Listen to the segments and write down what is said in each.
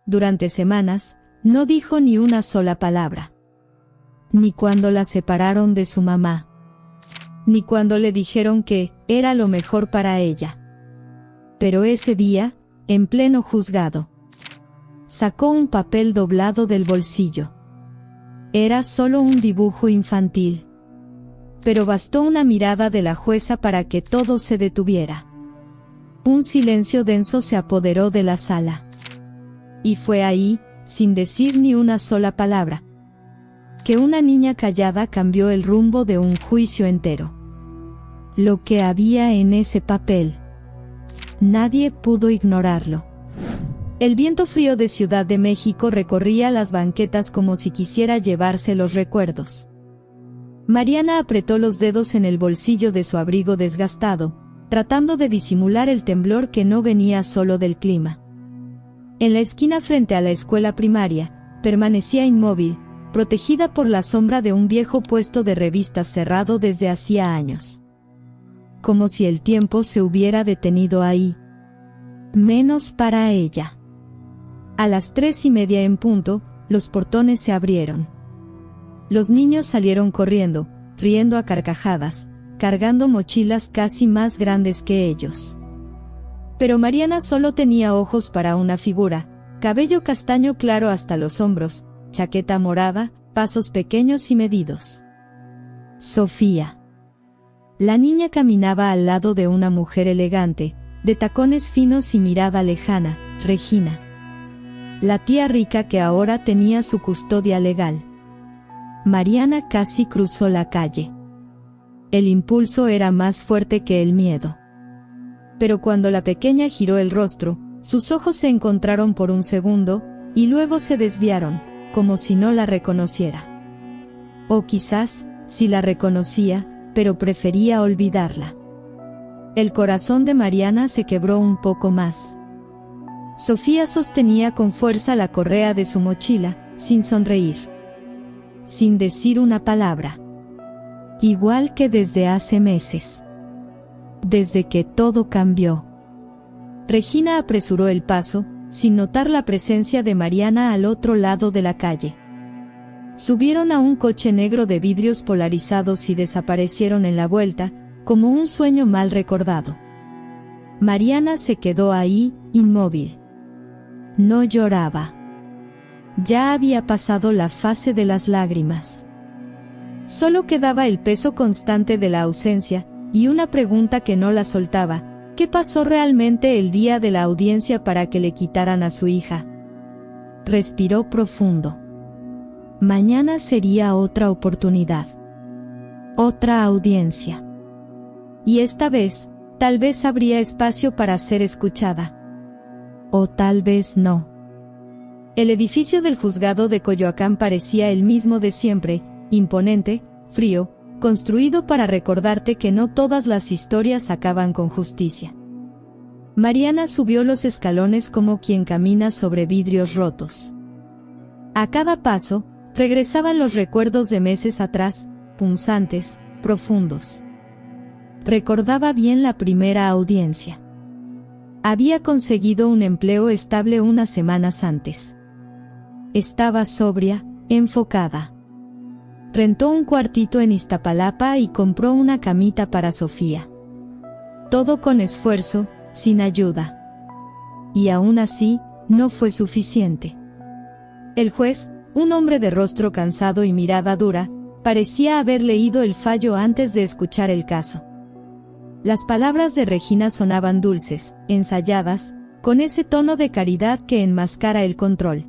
durante semanas, no dijo ni una sola palabra. Ni cuando la separaron de su mamá. Ni cuando le dijeron que era lo mejor para ella. Pero ese día, en pleno juzgado, sacó un papel doblado del bolsillo. Era solo un dibujo infantil. Pero bastó una mirada de la jueza para que todo se detuviera. Un silencio denso se apoderó de la sala. Y fue ahí, sin decir ni una sola palabra, que una niña callada cambió el rumbo de un juicio entero. Lo que había en ese papel. Nadie pudo ignorarlo. El viento frío de Ciudad de México recorría las banquetas como si quisiera llevarse los recuerdos. Mariana apretó los dedos en el bolsillo de su abrigo desgastado, tratando de disimular el temblor que no venía solo del clima. En la esquina frente a la escuela primaria, permanecía inmóvil, protegida por la sombra de un viejo puesto de revistas cerrado desde hacía años. Como si el tiempo se hubiera detenido ahí. Menos para ella. A las 3:30 en punto, los portones se abrieron. Los niños salieron corriendo, riendo a carcajadas, cargando mochilas casi más grandes que ellos. Pero Mariana solo tenía ojos para una figura, cabello castaño claro hasta los hombros, chaqueta morada, pasos pequeños y medidos. Sofía. La niña caminaba al lado de una mujer elegante, de tacones finos y mirada lejana, Regina. La tía rica que ahora tenía su custodia legal. Mariana casi cruzó la calle. El impulso era más fuerte que el miedo. Pero cuando la pequeña giró el rostro, sus ojos se encontraron por un segundo, y luego se desviaron, como si no la reconociera. O quizás, sí la reconocía, pero prefería olvidarla. El corazón de Mariana se quebró un poco más. Sofía sostenía con fuerza la correa de su mochila, sin sonreír. Sin decir una palabra. Igual que desde hace meses. Desde que todo cambió. Regina apresuró el paso, sin notar la presencia de Mariana al otro lado de la calle. Subieron a un coche negro de vidrios polarizados y desaparecieron en la vuelta, como un sueño mal recordado. Mariana se quedó ahí, inmóvil. No lloraba. Ya había pasado la fase de las lágrimas. Solo quedaba el peso constante de la ausencia, y una pregunta que no la soltaba: ¿qué pasó realmente el día de la audiencia para que le quitaran a su hija? Respiró profundo. Mañana sería otra oportunidad. Otra audiencia. Y esta vez, tal vez habría espacio para ser escuchada. O tal vez no. El edificio del juzgado de Coyoacán parecía el mismo de siempre, imponente, frío, construido para recordarte que no todas las historias acaban con justicia. Mariana subió los escalones como quien camina sobre vidrios rotos. A cada paso, regresaban los recuerdos de meses atrás, punzantes, profundos. Recordaba bien la primera audiencia. Había conseguido un empleo estable unas semanas antes. Estaba sobria, enfocada. Rentó un cuartito en Iztapalapa y compró una camita para Sofía. Todo con esfuerzo, sin ayuda. Y aún así, no fue suficiente. El juez, un hombre de rostro cansado y mirada dura, parecía haber leído el fallo antes de escuchar el caso. Las palabras de Regina sonaban dulces, ensayadas, con ese tono de caridad que enmascara el control.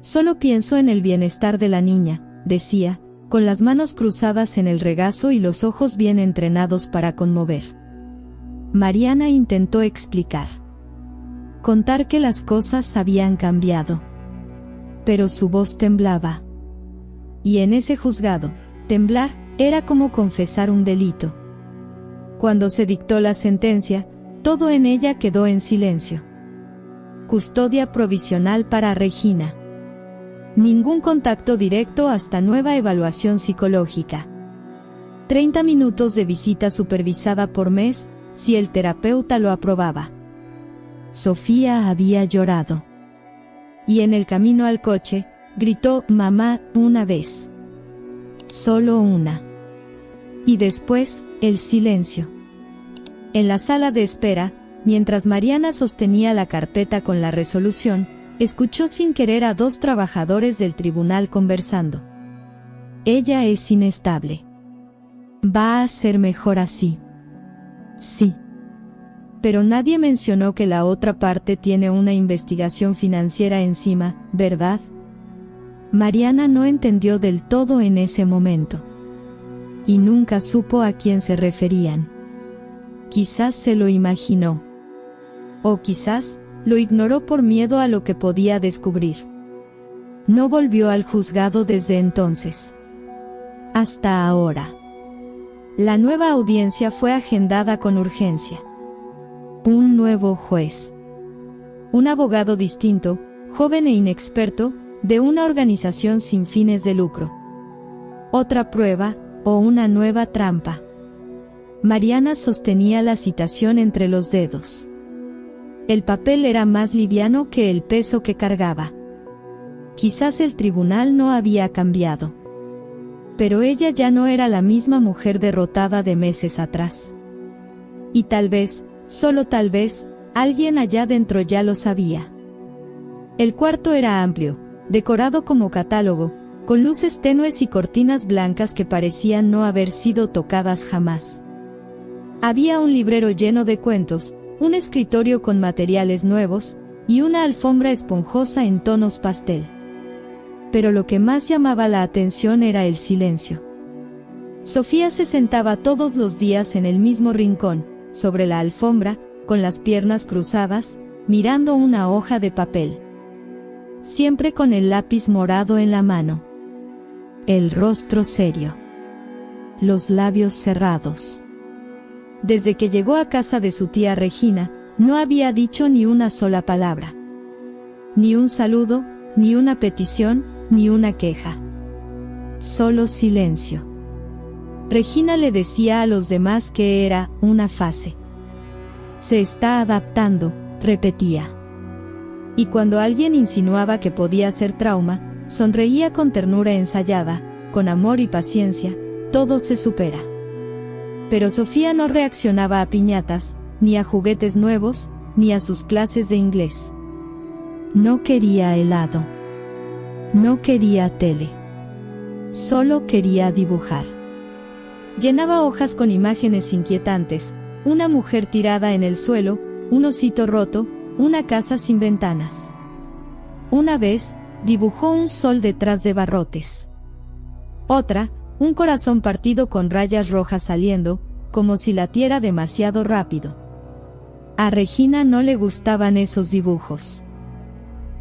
Solo pienso en el bienestar de la niña, decía, con las manos cruzadas en el regazo y los ojos bien entrenados para conmover. Mariana intentó explicar. Contar que las cosas habían cambiado. Pero su voz temblaba. Y en ese juzgado, temblar era como confesar un delito. Cuando se dictó la sentencia, todo en ella quedó en silencio. Custodia provisional para Regina. Ningún contacto directo hasta nueva evaluación psicológica. 30 minutos de visita supervisada por mes, si el terapeuta lo aprobaba. Sofía había llorado. y en el camino al coche, gritó «mamá» una vez. Solo una. Y después, el silencio. En la sala de espera, mientras Mariana sostenía la carpeta con la resolución, escuchó sin querer a 2 trabajadores del tribunal conversando. Ella es inestable. Va a ser mejor así. Sí. Pero nadie mencionó que la otra parte tiene una investigación financiera encima, ¿verdad? Mariana no entendió del todo en ese momento. Y nunca supo a quién se referían. Quizás se lo imaginó. O quizás lo ignoró por miedo a lo que podía descubrir. No volvió al juzgado desde entonces. Hasta ahora. La nueva audiencia fue agendada con urgencia. Un nuevo juez. Un abogado distinto, joven e inexperto, de una organización sin fines de lucro. Otra prueba, o una nueva trampa. Mariana sostenía la citación entre los dedos. El papel era más liviano que el peso que cargaba. Quizás el tribunal no había cambiado. Pero ella ya no era la misma mujer derrotada de meses atrás. Y tal vez, solo tal vez, alguien allá dentro ya lo sabía. El cuarto era amplio, decorado como catálogo, con luces tenues y cortinas blancas que parecían no haber sido tocadas jamás. Había un librero lleno de cuentos, un escritorio con materiales nuevos, y una alfombra esponjosa en tonos pastel. Pero lo que más llamaba la atención era el silencio. Sofía se sentaba todos los días en el mismo rincón, sobre la alfombra, con las piernas cruzadas, mirando una hoja de papel. Siempre con el lápiz morado en la mano. El rostro serio. Los labios cerrados. Desde que llegó a casa de su tía Regina, no había dicho ni una sola palabra. Ni un saludo, ni una petición, ni una queja. Solo silencio. Regina le decía a los demás que era una fase. Se está adaptando, repetía. Y cuando alguien insinuaba que podía ser trauma, sonreía con ternura ensayada, con amor y paciencia, todo se supera. Pero Sofía no reaccionaba a piñatas, ni a juguetes nuevos, ni a sus clases de inglés. No quería helado. No quería tele. Solo quería dibujar. Llenaba hojas con imágenes inquietantes, una mujer tirada en el suelo, un osito roto, una casa sin ventanas. Una vez, dibujó un sol detrás de barrotes. Otra, un corazón partido con rayas rojas saliendo, como si latiera demasiado rápido. A Regina no le gustaban esos dibujos.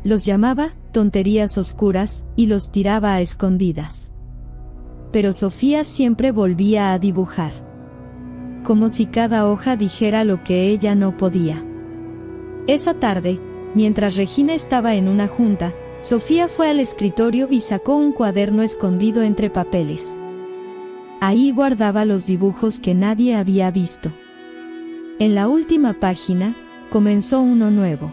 Los llamaba tonterías oscuras y los tiraba a escondidas. Pero Sofía siempre volvía a dibujar. Como si cada hoja dijera lo que ella no podía. Esa tarde, mientras Regina estaba en una junta, Sofía fue al escritorio y sacó un cuaderno escondido entre papeles. Ahí guardaba los dibujos que nadie había visto. En la última página, comenzó uno nuevo.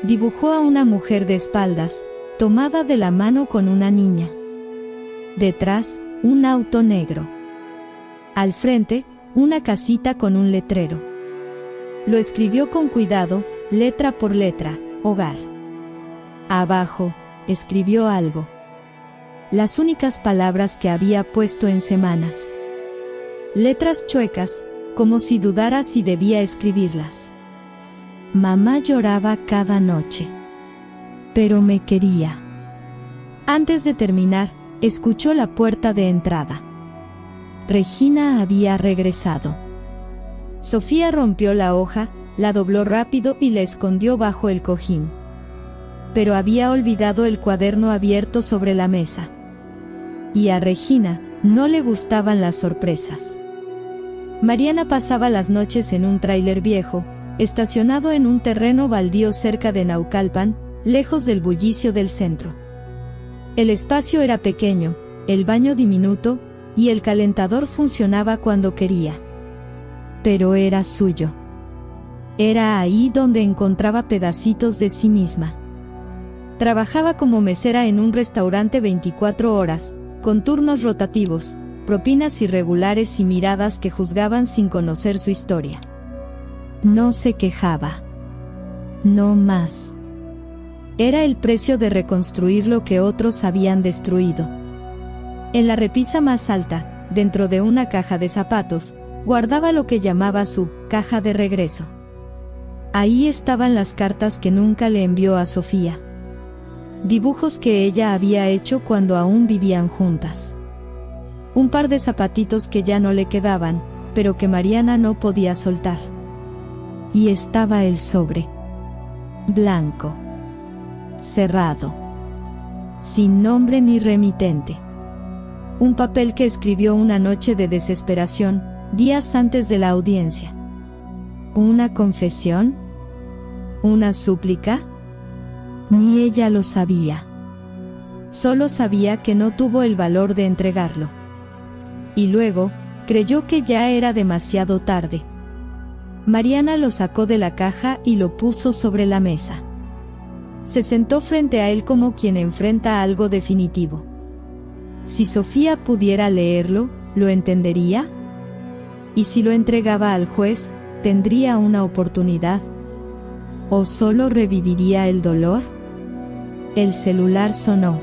Dibujó a una mujer de espaldas, tomada de la mano con una niña. Detrás, un auto negro. Al frente, una casita con un letrero. Lo escribió con cuidado, letra por letra, hogar. Abajo, escribió algo. Las únicas palabras que había puesto en semanas. Letras chuecas, como si dudara si debía escribirlas. Mamá lloraba cada noche. Pero me quería. Antes de terminar, escuchó la puerta de entrada. Regina había regresado. Sofía rompió la hoja, la dobló rápido y la escondió bajo el cojín. Pero había olvidado el cuaderno abierto sobre la mesa. Y a Regina no le gustaban las sorpresas. Mariana pasaba las noches en un tráiler viejo, estacionado en un terreno baldío cerca de Naucalpan, lejos del bullicio del centro. El espacio era pequeño, el baño diminuto, y el calentador funcionaba cuando quería. Pero era suyo. Era ahí donde encontraba pedacitos de sí misma. Trabajaba como mesera en un restaurante 24 horas, con turnos rotativos, propinas irregulares y miradas que juzgaban sin conocer su historia. No se quejaba. No más. Era el precio de reconstruir lo que otros habían destruido. En la repisa más alta, dentro de una caja de zapatos, guardaba lo que llamaba su caja de regreso. Ahí estaban las cartas que nunca le envió a Sofía. Dibujos que ella había hecho cuando aún vivían juntas. Un par de zapatitos que ya no le quedaban, pero que Mariana no podía soltar. Y estaba el sobre. Blanco. Cerrado. Sin nombre ni remitente. Un papel que escribió una noche de desesperación, días antes de la audiencia. ¿Una confesión? ¿Una súplica? Ni ella lo sabía. Solo sabía que no tuvo el valor de entregarlo. Y luego, creyó que ya era demasiado tarde. Mariana lo sacó de la caja y lo puso sobre la mesa. Se sentó frente a él como quien enfrenta algo definitivo. Si Sofía pudiera leerlo, ¿lo entendería? Y si lo entregaba al juez, ¿tendría una oportunidad? ¿O solo reviviría el dolor? El celular sonó.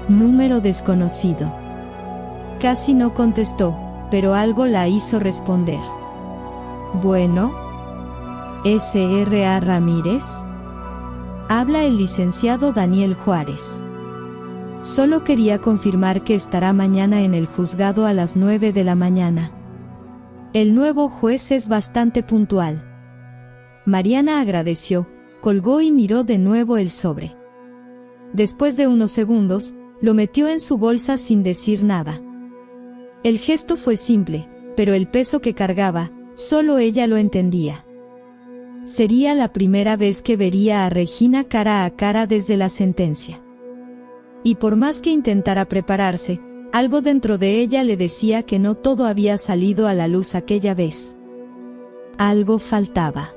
Número desconocido. Casi no contestó, pero algo la hizo responder. Bueno. ¿S.R.A. Ramírez? Habla el licenciado Daniel Juárez. Solo quería confirmar que estará mañana en el juzgado a las 9 de la mañana. El nuevo juez es bastante puntual. Mariana agradeció, colgó y miró de nuevo el sobre. Después de unos segundos, lo metió en su bolsa sin decir nada. El gesto fue simple, pero el peso que cargaba, solo ella lo entendía. Sería la primera vez que vería a Regina cara a cara desde la sentencia. Y por más que intentara prepararse, algo dentro de ella le decía que no todo había salido a la luz aquella vez. Algo faltaba.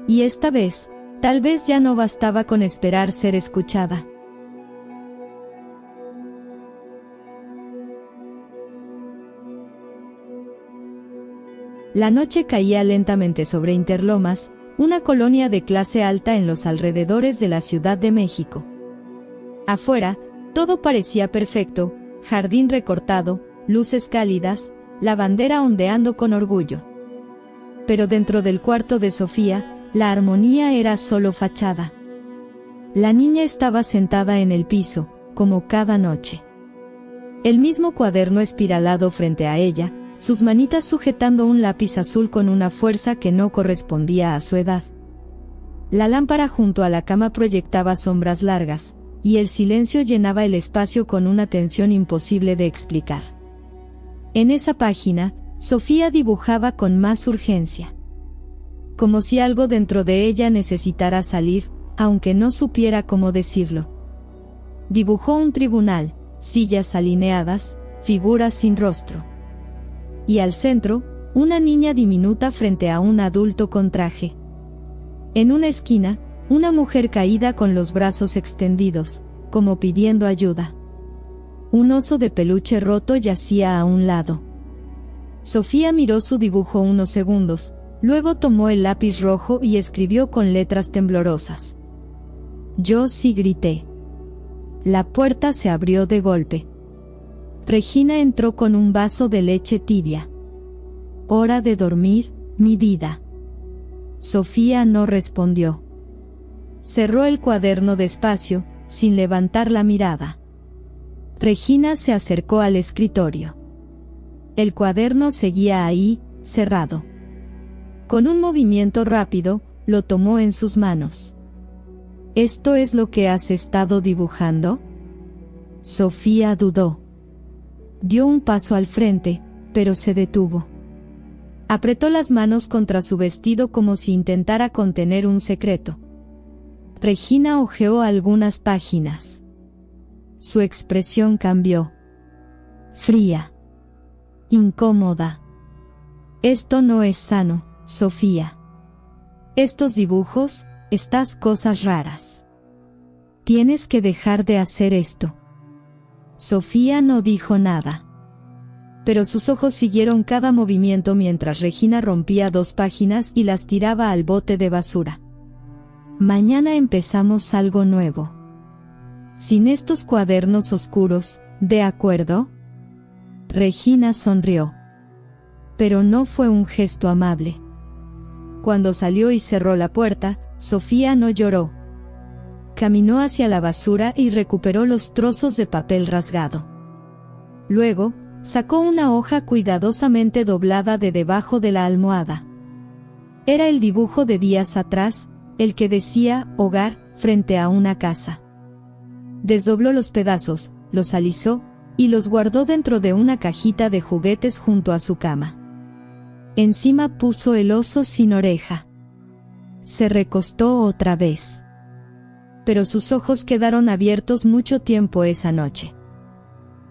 Y esta vez, tal vez ya no bastaba con esperar ser escuchada. La noche caía lentamente sobre Interlomas, una colonia de clase alta en los alrededores de la Ciudad de México. Afuera, todo parecía perfecto, jardín recortado, luces cálidas, la bandera ondeando con orgullo. Pero dentro del cuarto de Sofía, la armonía era solo fachada. La niña estaba sentada en el piso, como cada noche. El mismo cuaderno espiralado frente a ella, sus manitas sujetando un lápiz azul con una fuerza que no correspondía a su edad. La lámpara junto a la cama proyectaba sombras largas, y el silencio llenaba el espacio con una tensión imposible de explicar. En esa página, Sofía dibujaba con más urgencia. Como si algo dentro de ella necesitara salir, aunque no supiera cómo decirlo. Dibujó un tribunal, sillas alineadas, figuras sin rostro. Y al centro, una niña diminuta frente a un adulto con traje. En una esquina, una mujer caída con los brazos extendidos, como pidiendo ayuda. Un oso de peluche roto yacía a un lado. Sofía miró su dibujo unos segundos, luego tomó el lápiz rojo y escribió con letras temblorosas. Yo sí grité. La puerta se abrió de golpe. Regina entró con un vaso de leche tibia. Hora de dormir, mi vida. Sofía no respondió. Cerró el cuaderno despacio, sin levantar la mirada. Regina se acercó al escritorio. El cuaderno seguía ahí, cerrado. Con un movimiento rápido, lo tomó en sus manos. ¿Esto es lo que has estado dibujando? Sofía dudó. Dio un paso al frente, pero se detuvo. Apretó las manos contra su vestido como si intentara contener un secreto. Regina hojeó algunas páginas. Su expresión cambió. Fría. Incómoda. Esto no es sano, Sofía. Estos dibujos, estas cosas raras. Tienes que dejar de hacer esto. Sofía no dijo nada. Pero sus ojos siguieron cada movimiento mientras Regina rompía 2 páginas y las tiraba al bote de basura. Mañana empezamos algo nuevo. Sin estos cuadernos oscuros, ¿de acuerdo? Regina sonrió. Pero no fue un gesto amable. Cuando salió y cerró la puerta, Sofía no lloró. Caminó hacia la basura y recuperó los trozos de papel rasgado. Luego, sacó una hoja cuidadosamente doblada de debajo de la almohada. Era el dibujo de días atrás, el que decía hogar frente a una casa. Desdobló los pedazos, los alisó, y los guardó dentro de una cajita de juguetes junto a su cama. Encima puso el oso sin oreja. Se recostó otra vez. Pero sus ojos quedaron abiertos mucho tiempo esa noche.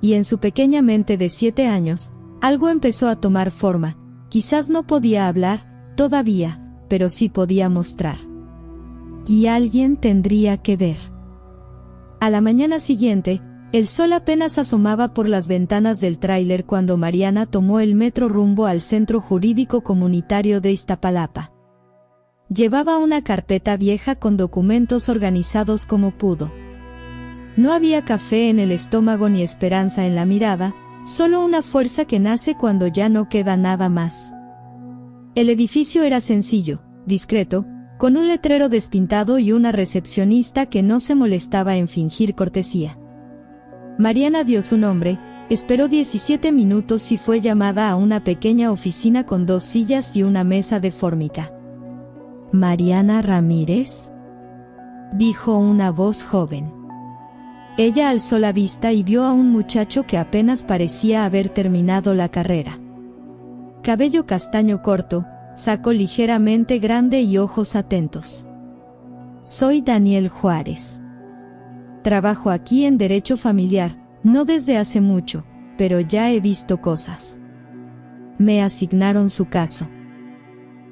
Y en su pequeña mente de 7 años, algo empezó a tomar forma. Quizás no podía hablar, todavía, pero sí podía mostrar. Y alguien tendría que ver. A la mañana siguiente, el sol apenas asomaba por las ventanas del tráiler cuando Mariana tomó el metro rumbo al Centro Jurídico Comunitario de Iztapalapa. Llevaba una carpeta vieja con documentos organizados como pudo. No había café en el estómago ni esperanza en la mirada, solo una fuerza que nace cuando ya no queda nada más. El edificio era sencillo, discreto, con un letrero despintado y una recepcionista que no se molestaba en fingir cortesía. Mariana dio su nombre, esperó 17 minutos y fue llamada a una pequeña oficina con 2 sillas y una mesa de fórmica. «¿Mariana Ramírez?», dijo una voz joven. Ella alzó la vista y vio a un muchacho que apenas parecía haber terminado la carrera. Cabello castaño corto, saco ligeramente grande y ojos atentos. «Soy Daniel Juárez. Trabajo aquí en Derecho Familiar, no desde hace mucho, pero ya he visto cosas. Me asignaron su caso».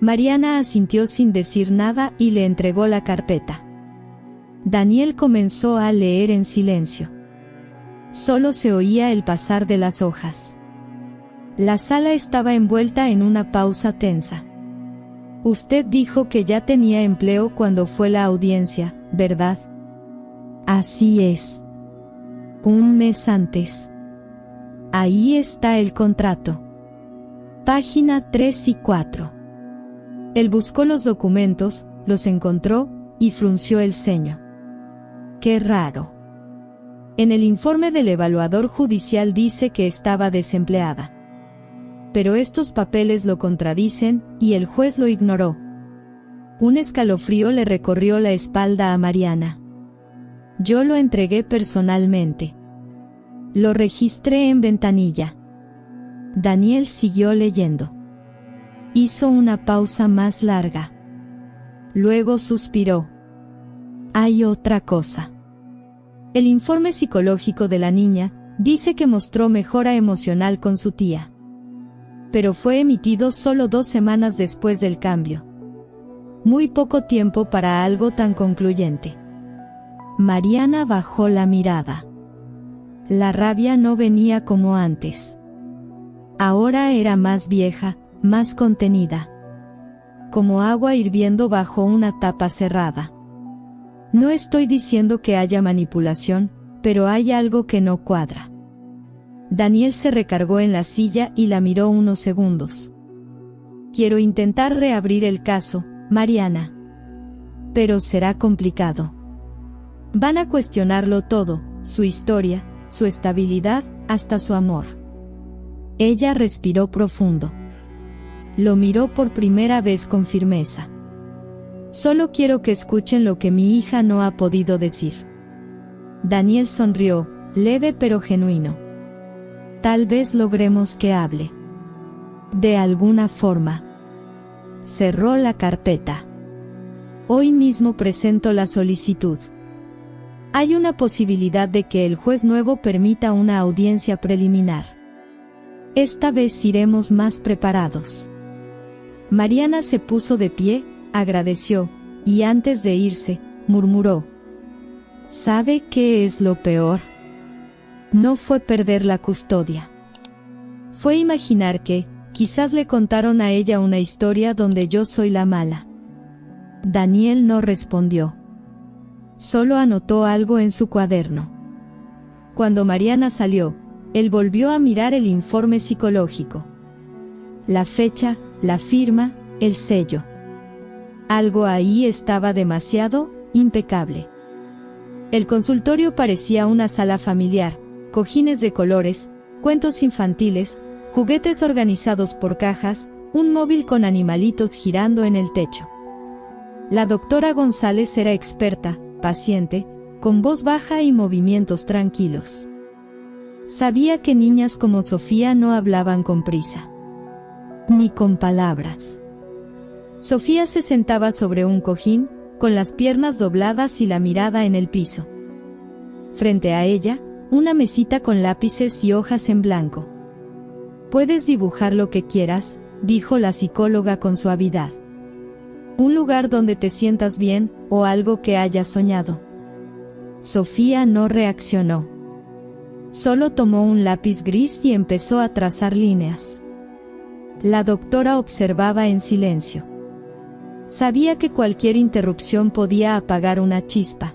Mariana asintió sin decir nada y le entregó la carpeta. Daniel comenzó a leer en silencio. Solo se oía el pasar de las hojas. La sala estaba envuelta en una pausa tensa. «Usted dijo que ya tenía empleo cuando fue la audiencia, ¿verdad?». «Así es. 1 mes antes. Ahí está el contrato. Página 3 y 4. Él buscó los documentos, los encontró, y frunció el ceño. «Qué raro. En el informe del evaluador judicial dice que estaba desempleada. Pero estos papeles lo contradicen, y el juez lo ignoró». Un escalofrío le recorrió la espalda a Mariana. «Yo lo entregué personalmente. Lo registré en ventanilla». Daniel siguió leyendo. Hizo una pausa más larga. Luego suspiró. «Hay otra cosa. El informe psicológico de la niña dice que mostró mejora emocional con su tía. Pero fue emitido solo 2 semanas después del cambio. Muy poco tiempo para algo tan concluyente». Mariana bajó la mirada. La rabia no venía como antes. Ahora era más vieja, más contenida. Como agua hirviendo bajo una tapa cerrada. No estoy diciendo que haya manipulación, pero hay algo que no cuadra. Daniel se recargó en la silla y la miró unos segundos. «Quiero intentar reabrir el caso, Mariana. Pero será complicado. Van a cuestionarlo todo, su historia, su estabilidad, hasta su amor». Ella respiró profundo. Lo miró por primera vez con firmeza. «Solo quiero que escuchen lo que mi hija no ha podido decir». Daniel sonrió, leve pero genuino. «Tal vez logremos que hable. De alguna forma». Cerró la carpeta. «Hoy mismo presento la solicitud. Hay una posibilidad de que el juez nuevo permita una audiencia preliminar. Esta vez iremos más preparados». Mariana se puso de pie, agradeció, y antes de irse, murmuró: ¿Sabe qué es lo peor? No fue perder la custodia. Fue imaginar que, quizás le contaron a ella una historia donde yo soy la mala. Daniel no respondió. Solo anotó algo en su cuaderno. Cuando Mariana salió, él volvió a mirar el informe psicológico. La fecha, la firma, el sello. Algo ahí estaba demasiado impecable. El consultorio parecía una sala familiar, cojines de colores, cuentos infantiles, juguetes organizados por cajas, un móvil con animalitos girando en el techo. La doctora González era experta, paciente, con voz baja y movimientos tranquilos. Sabía que niñas como Sofía no hablaban con prisa, ni con palabras. Sofía se sentaba sobre un cojín, con las piernas dobladas y la mirada en el piso. Frente a ella, una mesita con lápices y hojas en blanco. «Puedes dibujar lo que quieras», dijo la psicóloga con suavidad. «Un lugar donde te sientas bien, o algo que hayas soñado». Sofía no reaccionó. Solo tomó un lápiz gris y empezó a trazar líneas. La doctora observaba en silencio. Sabía que cualquier interrupción podía apagar una chispa.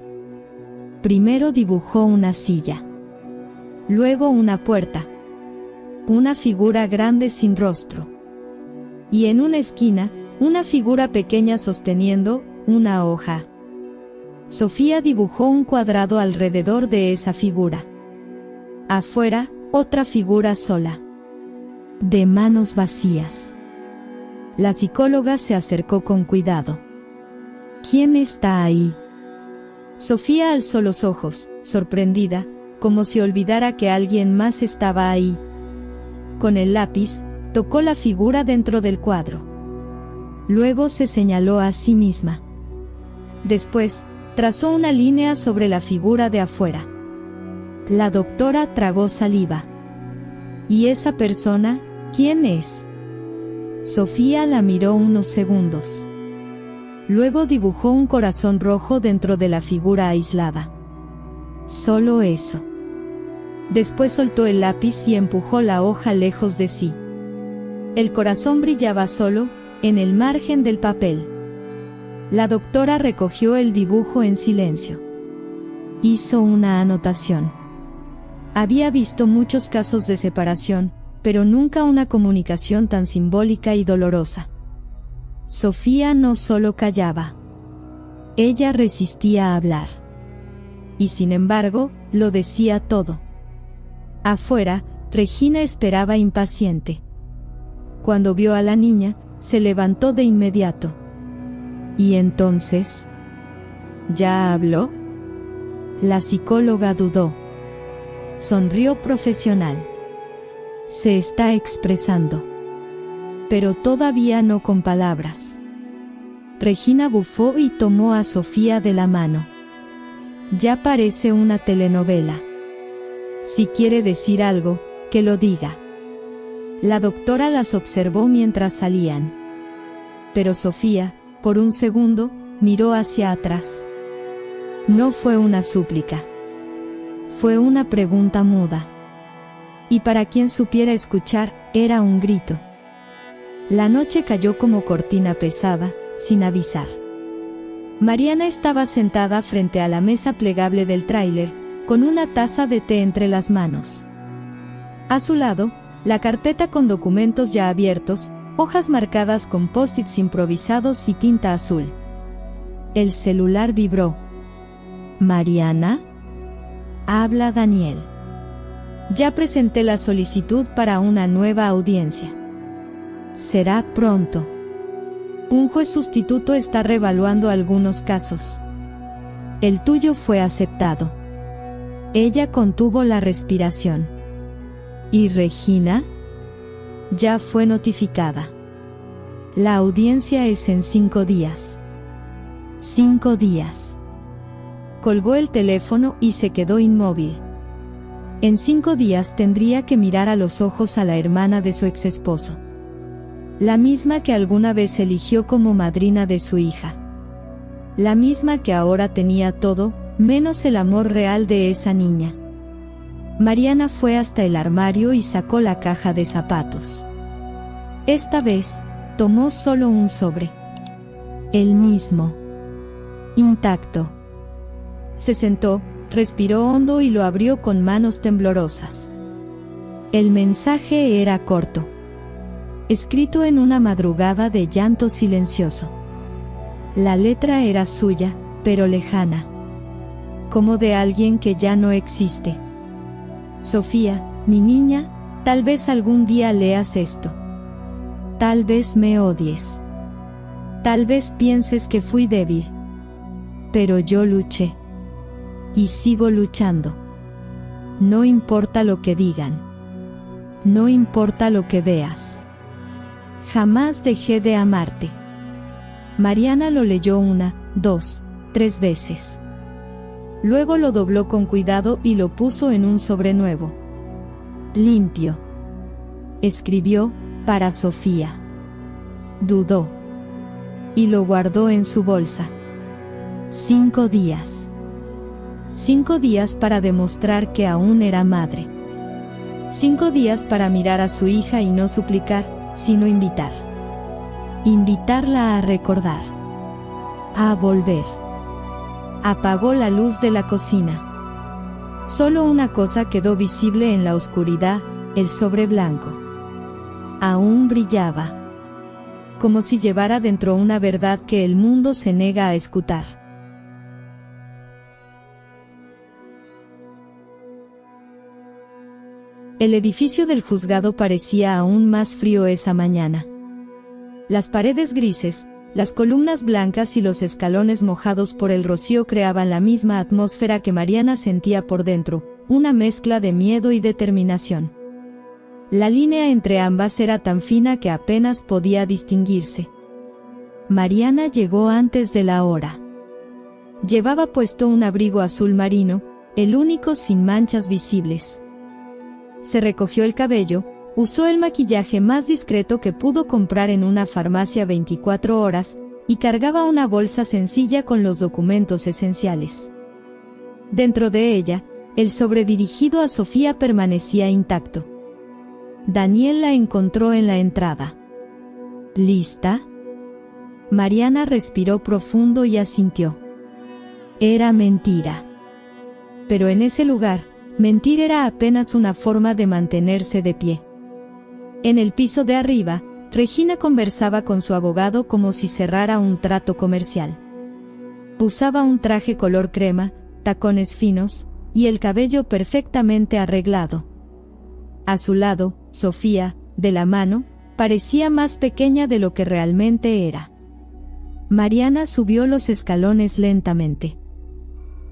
Primero dibujó una silla. Luego una puerta. Una figura grande sin rostro. Y en una esquina, una figura pequeña sosteniendo una hoja. Sofía dibujó un cuadrado alrededor de esa figura. Afuera, otra figura sola. De manos vacías. La psicóloga se acercó con cuidado. ¿Quién está ahí? Sofía alzó los ojos, sorprendida, como si olvidara que alguien más estaba ahí. Con el lápiz, tocó la figura dentro del cuadro. Luego se señaló a sí misma. Después, trazó una línea sobre la figura de afuera. La doctora tragó saliva. ¿Y esa persona, quién es? Sofía la miró unos segundos. Luego dibujó un corazón rojo dentro de la figura aislada. Solo eso. Después soltó el lápiz y empujó la hoja lejos de sí. El corazón brillaba solo, en el margen del papel. La doctora recogió el dibujo en silencio. Hizo una anotación. Había visto muchos casos de separación, pero nunca una comunicación tan simbólica y dolorosa. Sofía no solo callaba. Ella resistía a hablar. Y sin embargo, lo decía todo. Afuera, Regina esperaba impaciente. Cuando vio a la niña, se levantó de inmediato. ¿Y entonces? ¿Ya habló? La psicóloga dudó. Sonrió profesional. Se está expresando. Pero todavía no con palabras. Regina bufó y tomó a Sofía de la mano. Ya parece una telenovela. Si quiere decir algo, que lo diga. La doctora las observó mientras salían. Pero Sofía, por un segundo, miró hacia atrás. No fue una súplica. Fue una pregunta muda. Y para quien supiera escuchar, era un grito. La noche cayó como cortina pesada, sin avisar. Mariana estaba sentada frente a la mesa plegable del tráiler, con una taza de té entre las manos. A su lado, la carpeta con documentos ya abiertos, hojas marcadas con post-its improvisados y tinta azul. El celular vibró. «¿Mariana?» Habla Daniel. Ya presenté la solicitud para una nueva audiencia. Será pronto. Un juez sustituto está revaluando algunos casos. El tuyo fue aceptado. Ella contuvo la respiración. ¿Y Regina? Ya fue notificada. La audiencia es en 5 días. 5 días. Colgó el teléfono y se quedó inmóvil. En 5 días tendría que mirar a los ojos a la hermana de su exesposo. La misma que alguna vez eligió como madrina de su hija. La misma que ahora tenía todo, menos el amor real de esa niña. Mariana fue hasta el armario y sacó la caja de zapatos. Esta vez, tomó solo un sobre. El mismo. Intacto. Se sentó, respiró hondo y lo abrió con manos temblorosas. El mensaje era corto. Escrito en una madrugada de llanto silencioso. La letra era suya, pero lejana. Como de alguien que ya no existe. Sofía, mi niña, tal vez algún día leas esto. Tal vez me odies. Tal vez pienses que fui débil. Pero yo luché. Y sigo luchando. No importa lo que digan. No importa lo que veas. Jamás dejé de amarte. Mariana lo leyó 1, 2, 3 veces. Luego lo dobló con cuidado y lo puso en un sobre nuevo. Limpio. Escribió, para Sofía. Dudó. Y lo guardó en su bolsa. 5 días. 5 días para demostrar que aún era madre. 5 días para mirar a su hija y no suplicar, sino invitar. Invitarla a recordar. A volver. Apagó la luz de la cocina. Solo una cosa quedó visible en la oscuridad, el sobre blanco. Aún brillaba. Como si llevara dentro una verdad que el mundo se nega a escuchar. El edificio del juzgado parecía aún más frío esa mañana. Las paredes grises, las columnas blancas y los escalones mojados por el rocío creaban la misma atmósfera que Mariana sentía por dentro, una mezcla de miedo y determinación. La línea entre ambas era tan fina que apenas podía distinguirse. Mariana llegó antes de la hora. Llevaba puesto un abrigo azul marino, el único sin manchas visibles. Se recogió el cabello, usó el maquillaje más discreto que pudo comprar en una farmacia 24 horas, y cargaba una bolsa sencilla con los documentos esenciales. Dentro de ella, el sobre dirigido a Sofía permanecía intacto. Daniel la encontró en la entrada. ¿Lista? Mariana respiró profundo y asintió. Era mentira. Pero en ese lugar, mentir era apenas una forma de mantenerse de pie. En el piso de arriba, Regina conversaba con su abogado como si cerrara un trato comercial. Usaba un traje color crema, tacones finos, y el cabello perfectamente arreglado. A su lado, Sofía, de la mano, parecía más pequeña de lo que realmente era. Mariana subió los escalones lentamente.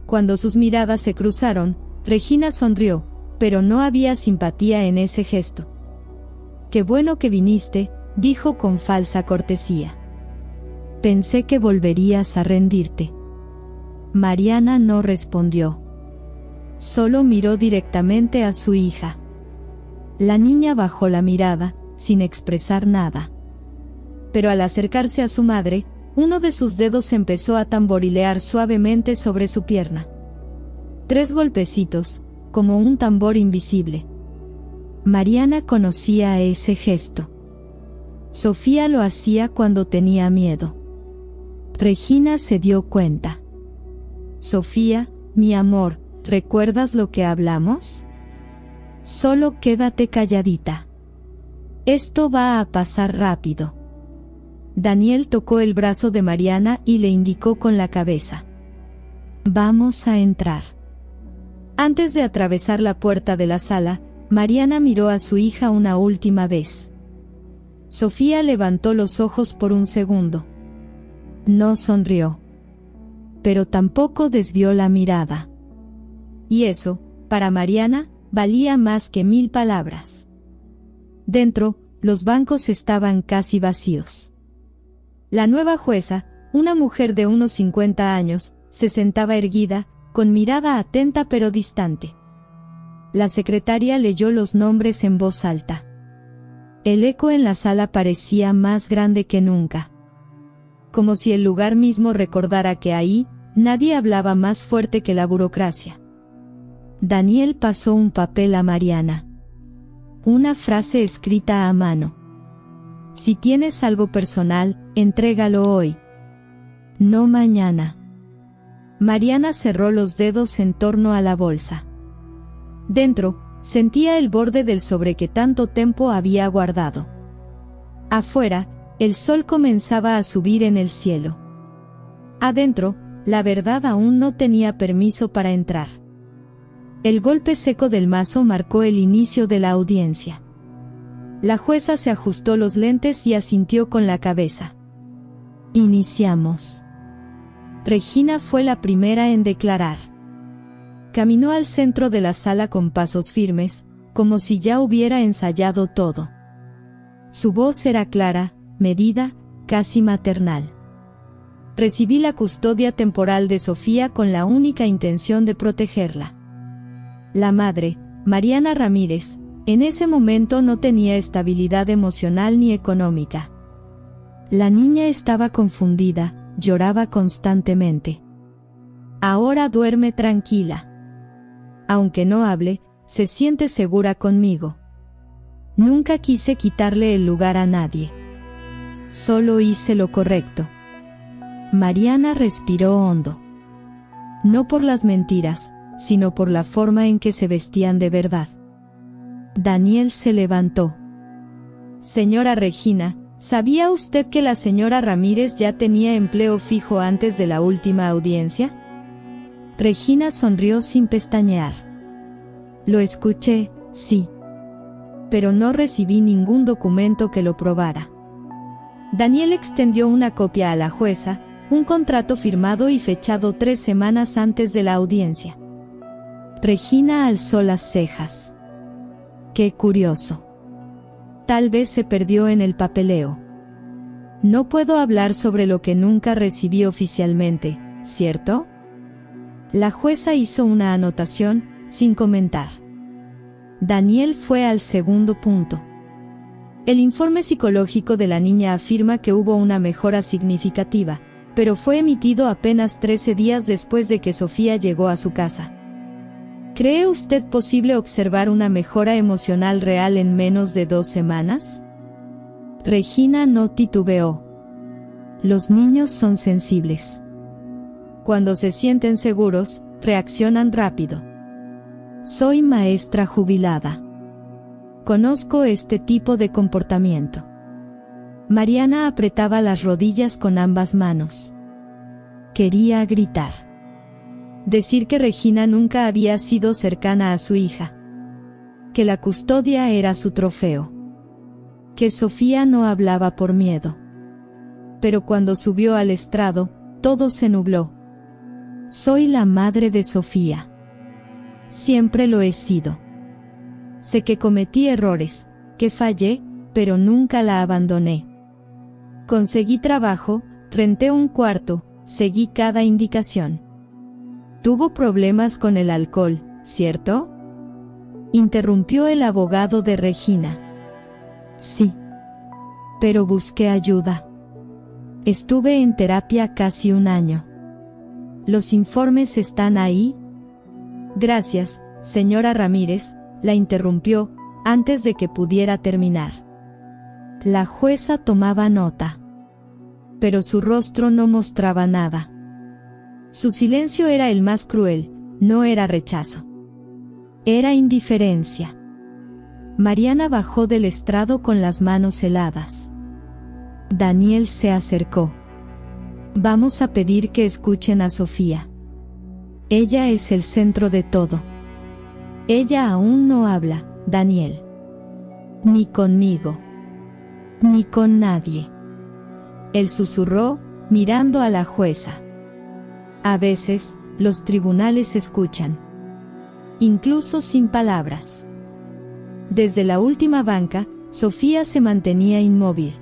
Cuando sus miradas se cruzaron, Regina sonrió, pero no había simpatía en ese gesto. «Qué bueno que viniste», dijo con falsa cortesía. «Pensé que volverías a rendirte». Mariana no respondió. Solo miró directamente a su hija. La niña bajó la mirada, sin expresar nada. Pero al acercarse a su madre, uno de sus dedos empezó a tamborilear suavemente sobre su pierna. 3 golpecitos, como un tambor invisible. Mariana conocía ese gesto. Sofía lo hacía cuando tenía miedo. Regina se dio cuenta. «Sofía, mi amor, ¿recuerdas lo que hablamos? Solo quédate calladita. Esto va a pasar rápido». Daniel tocó el brazo de Mariana y le indicó con la cabeza. «Vamos a entrar». Antes de atravesar la puerta de la sala, Mariana miró a su hija una última vez. Sofía levantó los ojos por un segundo. No sonrió. Pero tampoco desvió la mirada. Y eso, para Mariana, valía más que 1000 palabras. Dentro, los bancos estaban casi vacíos. La nueva jueza, una mujer de unos 50 años, se sentaba erguida, con mirada atenta pero distante. La secretaria leyó los nombres en voz alta. El eco en la sala parecía más grande que nunca. Como si el lugar mismo recordara que ahí, Nadie hablaba más fuerte que la burocracia. Daniel pasó un papel a Mariana. Una frase escrita a mano. Si tienes algo personal, entrégalo hoy. No mañana. Mariana cerró los dedos en torno a la bolsa. Dentro, sentía el borde del sobre que tanto tiempo había guardado. Afuera, el sol comenzaba a subir en el cielo. Adentro, la verdad aún no tenía permiso para entrar. El golpe seco del mazo marcó el inicio de la audiencia. La jueza se ajustó los lentes y asintió con la cabeza. Iniciamos. Regina fue la primera en declarar. Caminó al centro de la sala con pasos firmes, como si ya hubiera ensayado todo. Su voz era clara, medida, casi maternal. Recibí la custodia temporal de Sofía con la única intención de protegerla. La madre, Mariana Ramírez, en ese momento no tenía estabilidad emocional ni económica. La niña estaba confundida, lloraba constantemente. Ahora duerme tranquila. Aunque no hable, se siente segura conmigo. Nunca quise quitarle el lugar a nadie. Solo hice lo correcto. Mariana respiró hondo. No por las mentiras, sino por la forma en que se vestían de verdad. Daniel se levantó. Señora Regina, ¿sabía usted que la señora Ramírez ya tenía empleo fijo antes de la última audiencia? Regina sonrió sin pestañear. Lo escuché, sí. Pero no recibí ningún documento que lo probara. Daniel extendió una copia a la jueza, un contrato firmado y fechado 3 semanas antes de la audiencia. Regina alzó las cejas. Qué curioso. Tal vez se perdió en el papeleo. No puedo hablar sobre lo que nunca recibí oficialmente, ¿cierto? La jueza hizo una anotación, sin comentar. Daniel fue al segundo punto. El informe psicológico de la niña afirma que hubo una mejora significativa, pero fue emitido apenas 13 días después de que Sofía llegó a su casa. ¿Cree usted posible observar una mejora emocional real en menos de 2 semanas? Regina no titubeó. Los niños son sensibles. Cuando se sienten seguros, reaccionan rápido. Soy maestra jubilada. Conozco este tipo de comportamiento. Mariana apretaba las rodillas con ambas manos. Quería gritar. Decir que Regina nunca había sido cercana a su hija. Que la custodia era su trofeo. Que Sofía no hablaba por miedo. Pero cuando subió al estrado, todo se nubló. Soy la madre de Sofía. Siempre lo he sido. Sé que cometí errores, que fallé, pero nunca la abandoné. Conseguí trabajo, renté un cuarto, seguí cada indicación. Tuvo problemas con el alcohol, ¿cierto? Interrumpió el abogado de Regina. Sí. Pero busqué ayuda. Estuve en terapia casi 1 año. ¿Los informes están ahí? Gracias, señora Ramírez, la interrumpió, antes de que pudiera terminar. La jueza tomaba nota. Pero su rostro no mostraba nada. Su silencio era el más cruel, no era rechazo. Era indiferencia. Mariana bajó del estrado con las manos heladas. Daniel se acercó. Vamos a pedir que escuchen a Sofía. Ella es el centro de todo. Ella aún no habla, Daniel. Ni conmigo. Ni con nadie. Él susurró, mirando a la jueza. A veces, los tribunales escuchan. Incluso sin palabras. Desde la última banca, Sofía se mantenía inmóvil.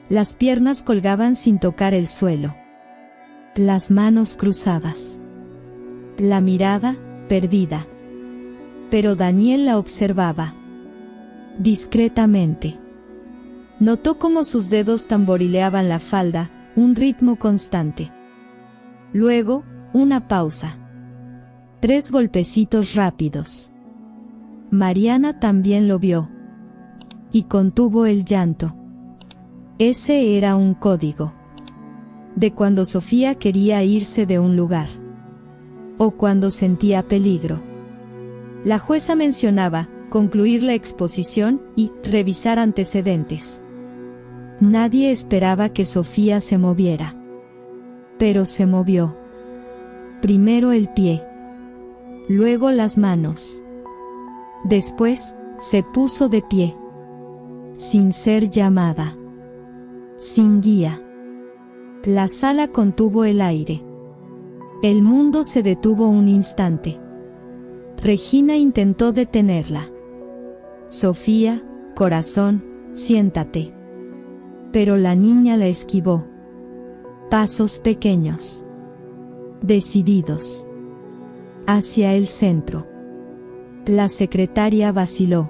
Las piernas colgaban sin tocar el suelo. Las manos cruzadas. La mirada, perdida. Pero Daniel la observaba. Discretamente. Notó cómo sus dedos tamborileaban la falda, un ritmo constante. Luego, una pausa. 3 golpecitos rápidos. Mariana también lo vio. Y contuvo el llanto. Ese era un código. De cuando Sofía quería irse de un lugar. O cuando sentía peligro. La jueza mencionaba concluir la exposición y revisar antecedentes. Nadie esperaba que Sofía se moviera. Pero se movió. Primero el pie. Luego las manos. Después, se puso de pie. Sin ser llamada. Sin guía. La sala contuvo el aire. El mundo se detuvo un instante. Regina intentó detenerla. Sofía, corazón, siéntate. Pero la niña la esquivó. Pasos pequeños. Decididos. Hacia el centro. La secretaria vaciló.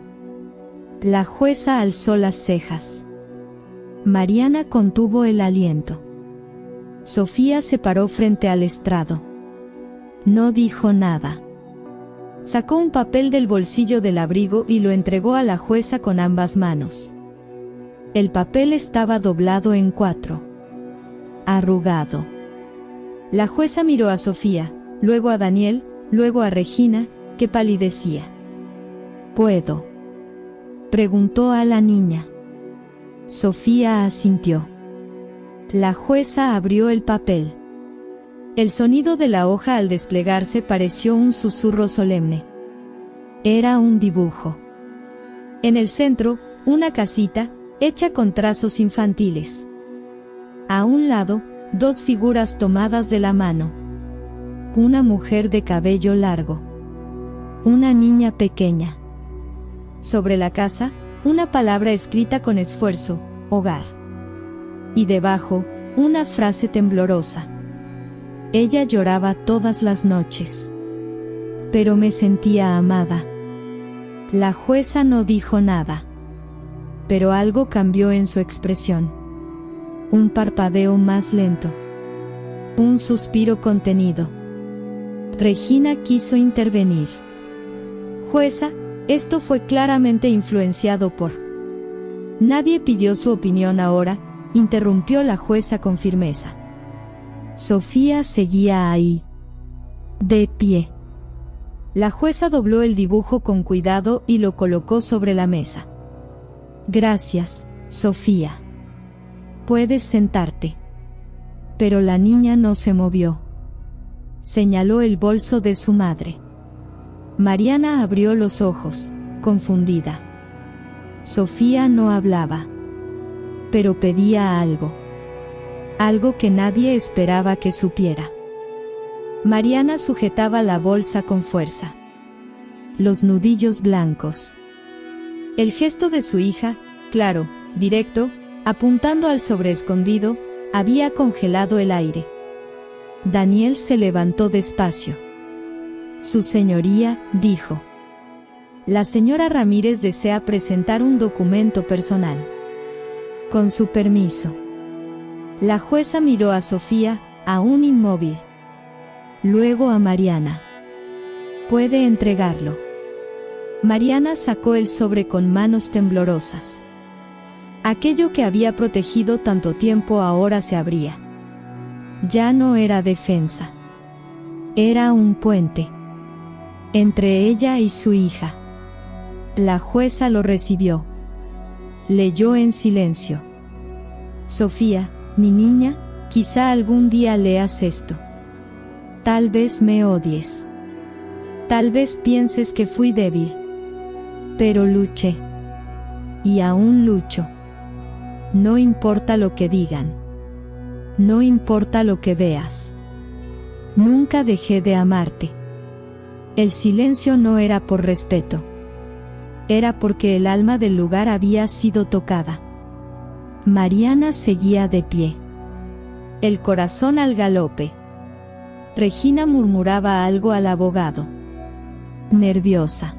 La jueza alzó las cejas. Mariana contuvo el aliento. Sofía se paró frente al estrado. No dijo nada. Sacó un papel del bolsillo del abrigo y lo entregó a la jueza con ambas manos. El papel estaba doblado en 4. Arrugado. La jueza miró a Sofía, luego a Daniel, luego a Regina, que palidecía. ¿Puedo?, preguntó a la niña. Sofía asintió. La jueza abrió el papel. El sonido de la hoja al desplegarse pareció un susurro solemne. Era un dibujo. En el centro, una casita, hecha con trazos infantiles. A un lado, 2 figuras tomadas de la mano. Una mujer de cabello largo. Una niña pequeña. Sobre la casa, una palabra escrita con esfuerzo, hogar. Y debajo, una frase temblorosa. Ella lloraba todas las noches. Pero me sentía amada. La jueza no dijo nada. Pero algo cambió en su expresión. Un parpadeo más lento. Un suspiro contenido. Regina quiso intervenir. Jueza, esto fue claramente influenciado por... Nadie pidió su opinión ahora, interrumpió la jueza con firmeza. Sofía seguía ahí. De pie. La jueza dobló el dibujo con cuidado y lo colocó sobre la mesa. Gracias, Sofía. Puedes sentarte. Pero la niña no se movió. Señaló el bolso de su madre. Mariana abrió los ojos, confundida. Sofía no hablaba. Pero pedía algo. Algo que nadie esperaba que supiera. Mariana sujetaba la bolsa con fuerza. Los nudillos blancos. El gesto de su hija, claro, directo, apuntando al sobreescondido, había congelado el aire. Daniel se levantó despacio. Su señoría, dijo. La señora Ramírez desea presentar un documento personal. Con su permiso. La jueza miró a Sofía, aún inmóvil. Luego a Mariana. Puede entregarlo. Mariana sacó el sobre con manos temblorosas. Aquello que había protegido tanto tiempo ahora se abría. Ya no era defensa. Era un puente. Entre ella y su hija. La jueza lo recibió. Leyó en silencio. Sofía, mi niña, quizá algún día leas esto. Tal vez me odies. Tal vez pienses que fui débil. Pero luché. Y aún lucho. No importa lo que digan. No importa lo que veas. Nunca dejé de amarte. El silencio no era por respeto. Era porque el alma del lugar había sido tocada. Mariana seguía de pie. El corazón al galope. Regina murmuraba algo al abogado. Nerviosa.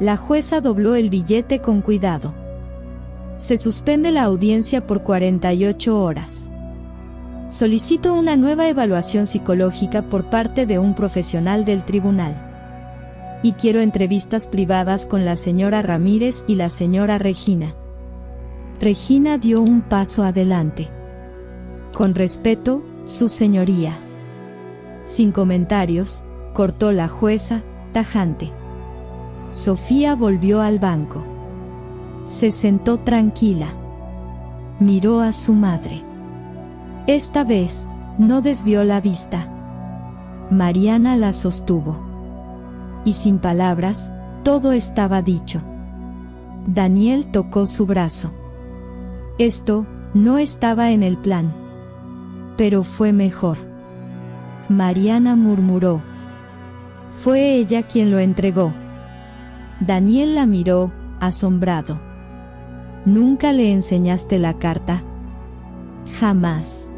La jueza dobló el billete con cuidado. Se suspende la audiencia por 48 horas. Solicito una nueva evaluación psicológica por parte de un profesional del tribunal. Y quiero entrevistas privadas con la señora Ramírez y la señora Regina. Regina dio un paso adelante. Con respeto, su señoría. Sin comentarios, cortó la jueza, tajante. Sofía volvió al banco. Se sentó tranquila. Miró a su madre. Esta vez, no desvió la vista. Mariana la sostuvo. Y sin palabras, todo estaba dicho. Daniel tocó su brazo. Esto no estaba en el plan. Pero fue mejor. Mariana murmuró. Fue ella quien lo entregó. Daniel la miró, asombrado. ¿Nunca le enseñaste la carta? Jamás.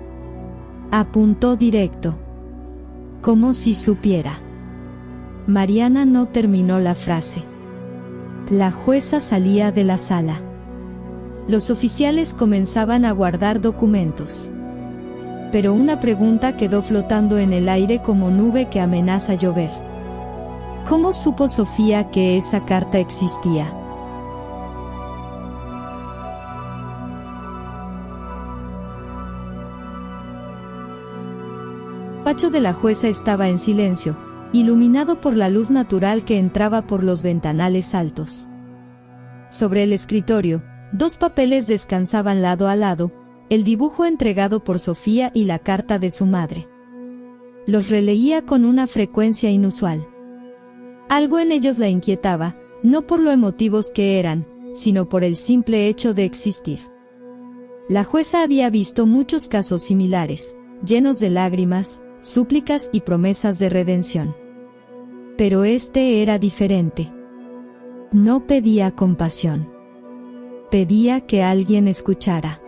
Apuntó directo. Como si supiera. Mariana no terminó la frase. La jueza salía de la sala. Los oficiales comenzaban a guardar documentos. Pero una pregunta quedó flotando en el aire como nube que amenaza llover. ¿Cómo supo Sofía que esa carta existía? El despacho de la jueza estaba en silencio, iluminado por la luz natural que entraba por los ventanales altos. Sobre el escritorio, 2 papeles descansaban lado a lado, el dibujo entregado por Sofía y la carta de su madre. Los releía con una frecuencia inusual. Algo en ellos la inquietaba, no por lo emotivos que eran, sino por el simple hecho de existir. La jueza había visto muchos casos similares, llenos de lágrimas, súplicas y promesas de redención. Pero este era diferente. No pedía compasión. Pedía que alguien escuchara.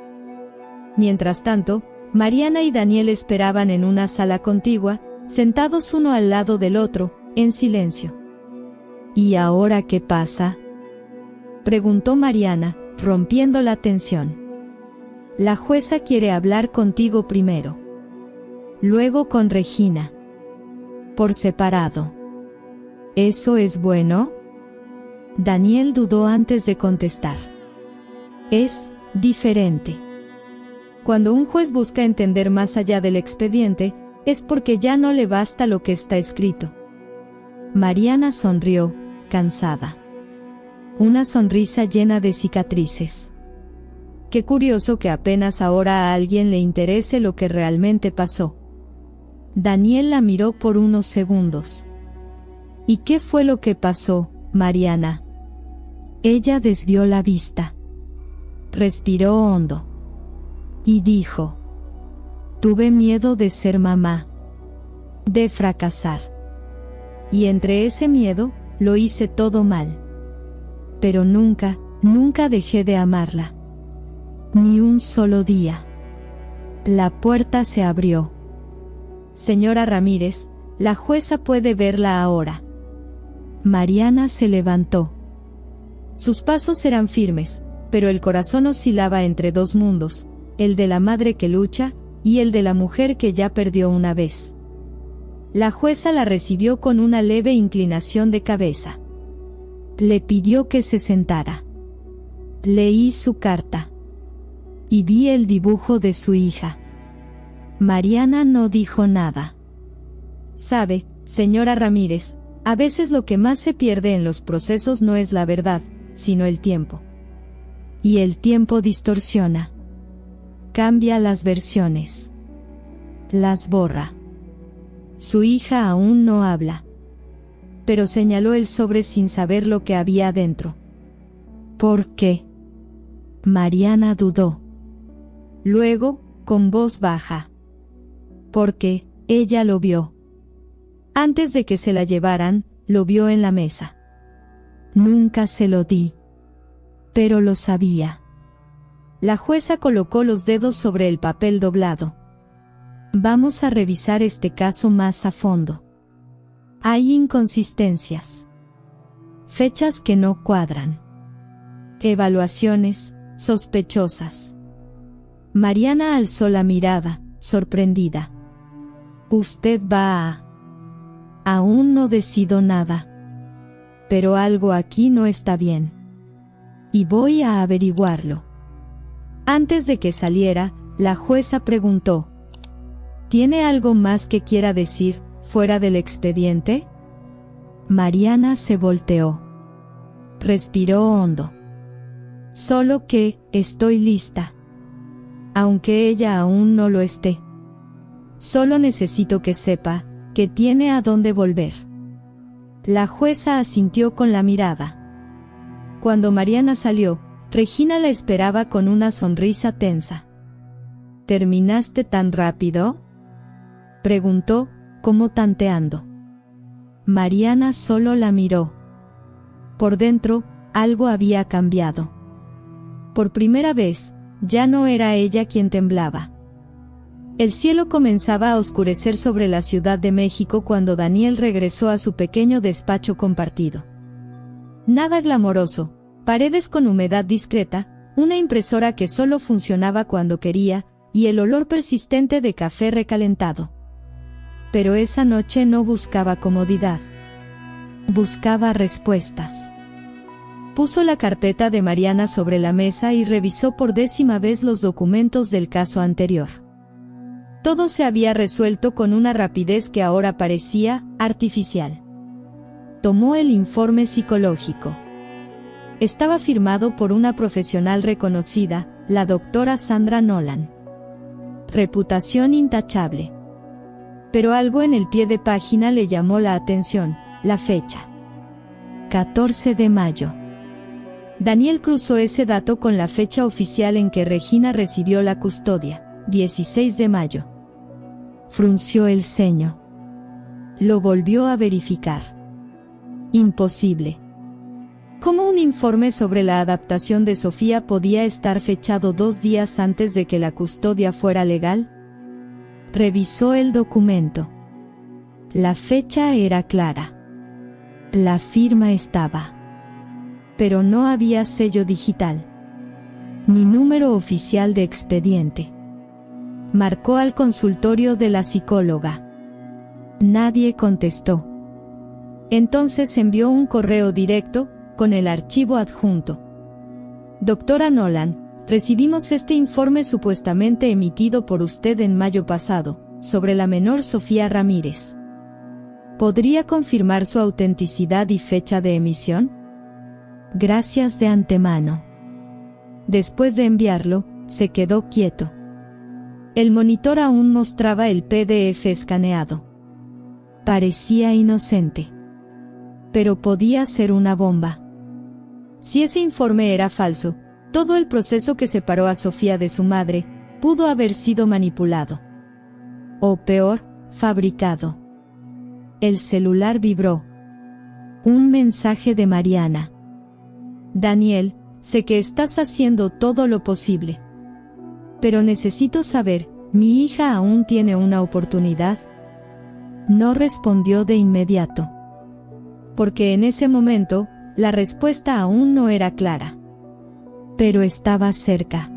Mientras tanto, Mariana y Daniel esperaban en una sala contigua, sentados uno al lado del otro, en silencio. ¿Y ahora qué pasa?, preguntó Mariana, rompiendo la tensión. La jueza quiere hablar contigo primero. Luego con Regina. Por separado. ¿Eso es bueno? Daniel dudó antes de contestar. Es diferente. Cuando un juez busca entender más allá del expediente, es porque ya no le basta lo que está escrito. Mariana sonrió, cansada. Una sonrisa llena de cicatrices. Qué curioso que apenas ahora a alguien le interese lo que realmente pasó. Daniel la miró por unos segundos. ¿Y qué fue lo que pasó, Mariana? Ella desvió la vista. Respiró hondo. Y dijo: tuve miedo de ser mamá. De fracasar. Y entre ese miedo, lo hice todo mal. Pero nunca, nunca dejé de amarla. Ni un solo día. La puerta se abrió. Señora Ramírez, la jueza puede verla ahora. Mariana se levantó. Sus pasos eran firmes, pero el corazón oscilaba entre 2 mundos, el de la madre que lucha, y el de la mujer que ya perdió una vez. La jueza la recibió con una leve inclinación de cabeza. Le pidió que se sentara. Leí su carta. Y vi el dibujo de su hija. Mariana no dijo nada. Sabe, señora Ramírez, a veces lo que más se pierde en los procesos no es la verdad, sino el tiempo. Y el tiempo distorsiona. Cambia las versiones. Las borra. Su hija aún no habla. Pero señaló el sobre sin saber lo que había dentro. ¿Por qué? Mariana dudó. Luego, con voz baja. Porque ella lo vio. Antes de que se la llevaran, lo vio en la mesa. Nunca se lo di. Pero lo sabía. La jueza colocó los dedos sobre el papel doblado. Vamos a revisar este caso más a fondo. Hay inconsistencias. Fechas que no cuadran. Evaluaciones sospechosas. Mariana alzó la mirada, sorprendida. Usted va a... Aún no decido nada. Pero algo aquí no está bien. Y voy a averiguarlo. Antes de que saliera, la jueza preguntó: ¿Tiene algo más que quiera decir, fuera del expediente? Mariana se volteó. Respiró hondo. Solo que, estoy lista. Aunque ella aún no lo esté. Solo necesito que sepa, que tiene a dónde volver. La jueza asintió con la mirada. Cuando Mariana salió, Regina la esperaba con una sonrisa tensa. ¿Terminaste tan rápido?, preguntó, como tanteando. Mariana solo la miró. Por dentro, algo había cambiado. Por primera vez, ya no era ella quien temblaba. El cielo comenzaba a oscurecer sobre la Ciudad de México cuando Daniel regresó a su pequeño despacho compartido. Nada glamoroso, paredes con humedad discreta, una impresora que solo funcionaba cuando quería, y el olor persistente de café recalentado. Pero esa noche no buscaba comodidad. Buscaba respuestas. Puso la carpeta de Mariana sobre la mesa y revisó por 10ª vez los documentos del caso anterior. Todo se había resuelto con una rapidez que ahora parecía artificial. Tomó el informe psicológico. Estaba firmado por una profesional reconocida, la doctora Sandra Nolan. Reputación intachable. Pero algo en el pie de página le llamó la atención: la fecha. 14 de mayo. Daniel cruzó ese dato con la fecha oficial en que Regina recibió la custodia: 16 de mayo. Frunció el ceño. Lo volvió a verificar. Imposible. ¿Cómo un informe sobre la adaptación de Sofía podía estar fechado 2 días antes de que la custodia fuera legal? Revisó el documento. La fecha era clara. La firma estaba. Pero no había sello digital. Ni número oficial de expediente. Marcó al consultorio de la psicóloga. Nadie contestó. Entonces envió un correo directo, con el archivo adjunto. Doctora Nolan, recibimos este informe supuestamente emitido por usted en mayo pasado, sobre la menor Sofía Ramírez. ¿Podría confirmar su autenticidad y fecha de emisión? Gracias de antemano. Después de enviarlo, se quedó quieto. El monitor aún mostraba el PDF escaneado. Parecía inocente. Pero podía ser una bomba. Si ese informe era falso, todo el proceso que separó a Sofía de su madre, pudo haber sido manipulado. O peor, fabricado. El celular vibró. Un mensaje de Mariana. Daniel, sé que estás haciendo todo lo posible. Pero necesito saber, ¿mi hija aún tiene una oportunidad? No respondió de inmediato. Porque en ese momento, la respuesta aún no era clara. Pero estaba cerca.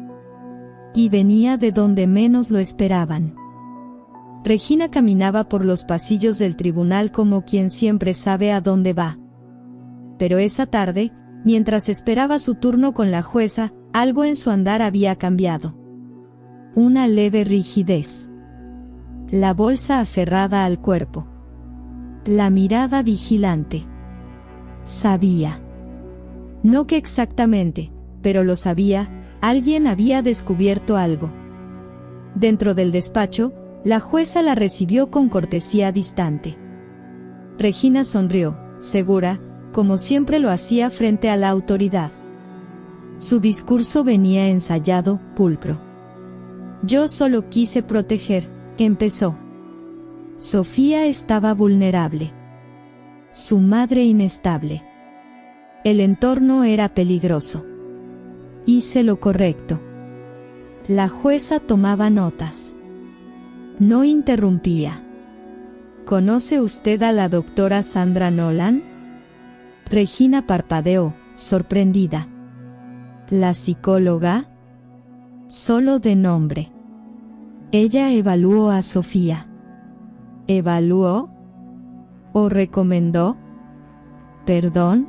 Y venía de donde menos lo esperaban. Regina caminaba por los pasillos del tribunal como quien siempre sabe a dónde va. Pero esa tarde, mientras esperaba su turno con la jueza, algo en su andar había cambiado. Una leve rigidez. La bolsa aferrada al cuerpo. La mirada vigilante. Sabía. No que exactamente, pero lo sabía, alguien había descubierto algo. Dentro del despacho, la jueza la recibió con cortesía distante. Regina sonrió, segura, como siempre lo hacía frente a la autoridad. Su discurso venía ensayado, pulcro. Yo solo quise proteger, empezó. Sofía estaba vulnerable. Su madre inestable. El entorno era peligroso. Hice lo correcto. La jueza tomaba notas. No interrumpía. ¿Conoce usted a la doctora Sandra Nolan? Regina parpadeó, sorprendida. ¿La psicóloga? Solo de nombre. Ella evaluó a Sofía. ¿Evaluó? ¿O recomendó? ¿Perdón?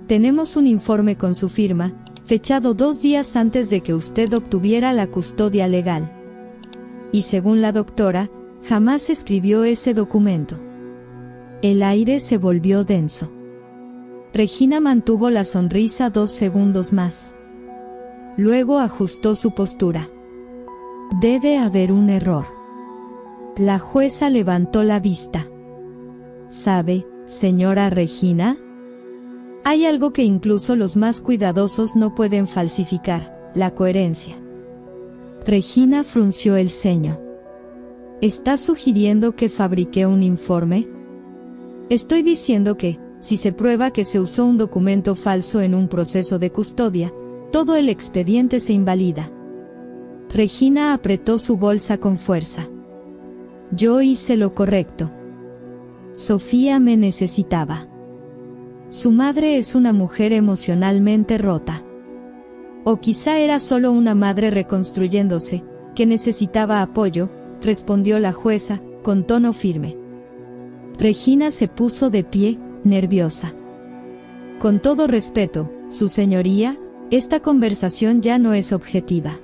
Tenemos un informe con su firma, fechado 2 días antes de que usted obtuviera la custodia legal. Y según la doctora, jamás escribió ese documento. El aire se volvió denso. Regina mantuvo la sonrisa 2 segundos más. Luego ajustó su postura. Debe haber un error. La jueza levantó la vista. ¿Sabe, señora Regina? Hay algo que incluso los más cuidadosos no pueden falsificar: la coherencia. Regina frunció el ceño. ¿Está sugiriendo que fabriqué un informe? Estoy diciendo que, si se prueba que se usó un documento falso en un proceso de custodia, todo el expediente se invalida. Regina apretó su bolsa con fuerza. Yo hice lo correcto. Sofía me necesitaba. Su madre es una mujer emocionalmente rota. O quizá era solo una madre reconstruyéndose, que necesitaba apoyo, respondió la jueza, con tono firme. Regina se puso de pie, nerviosa. Con todo respeto, su señoría, esta conversación ya no es objetiva.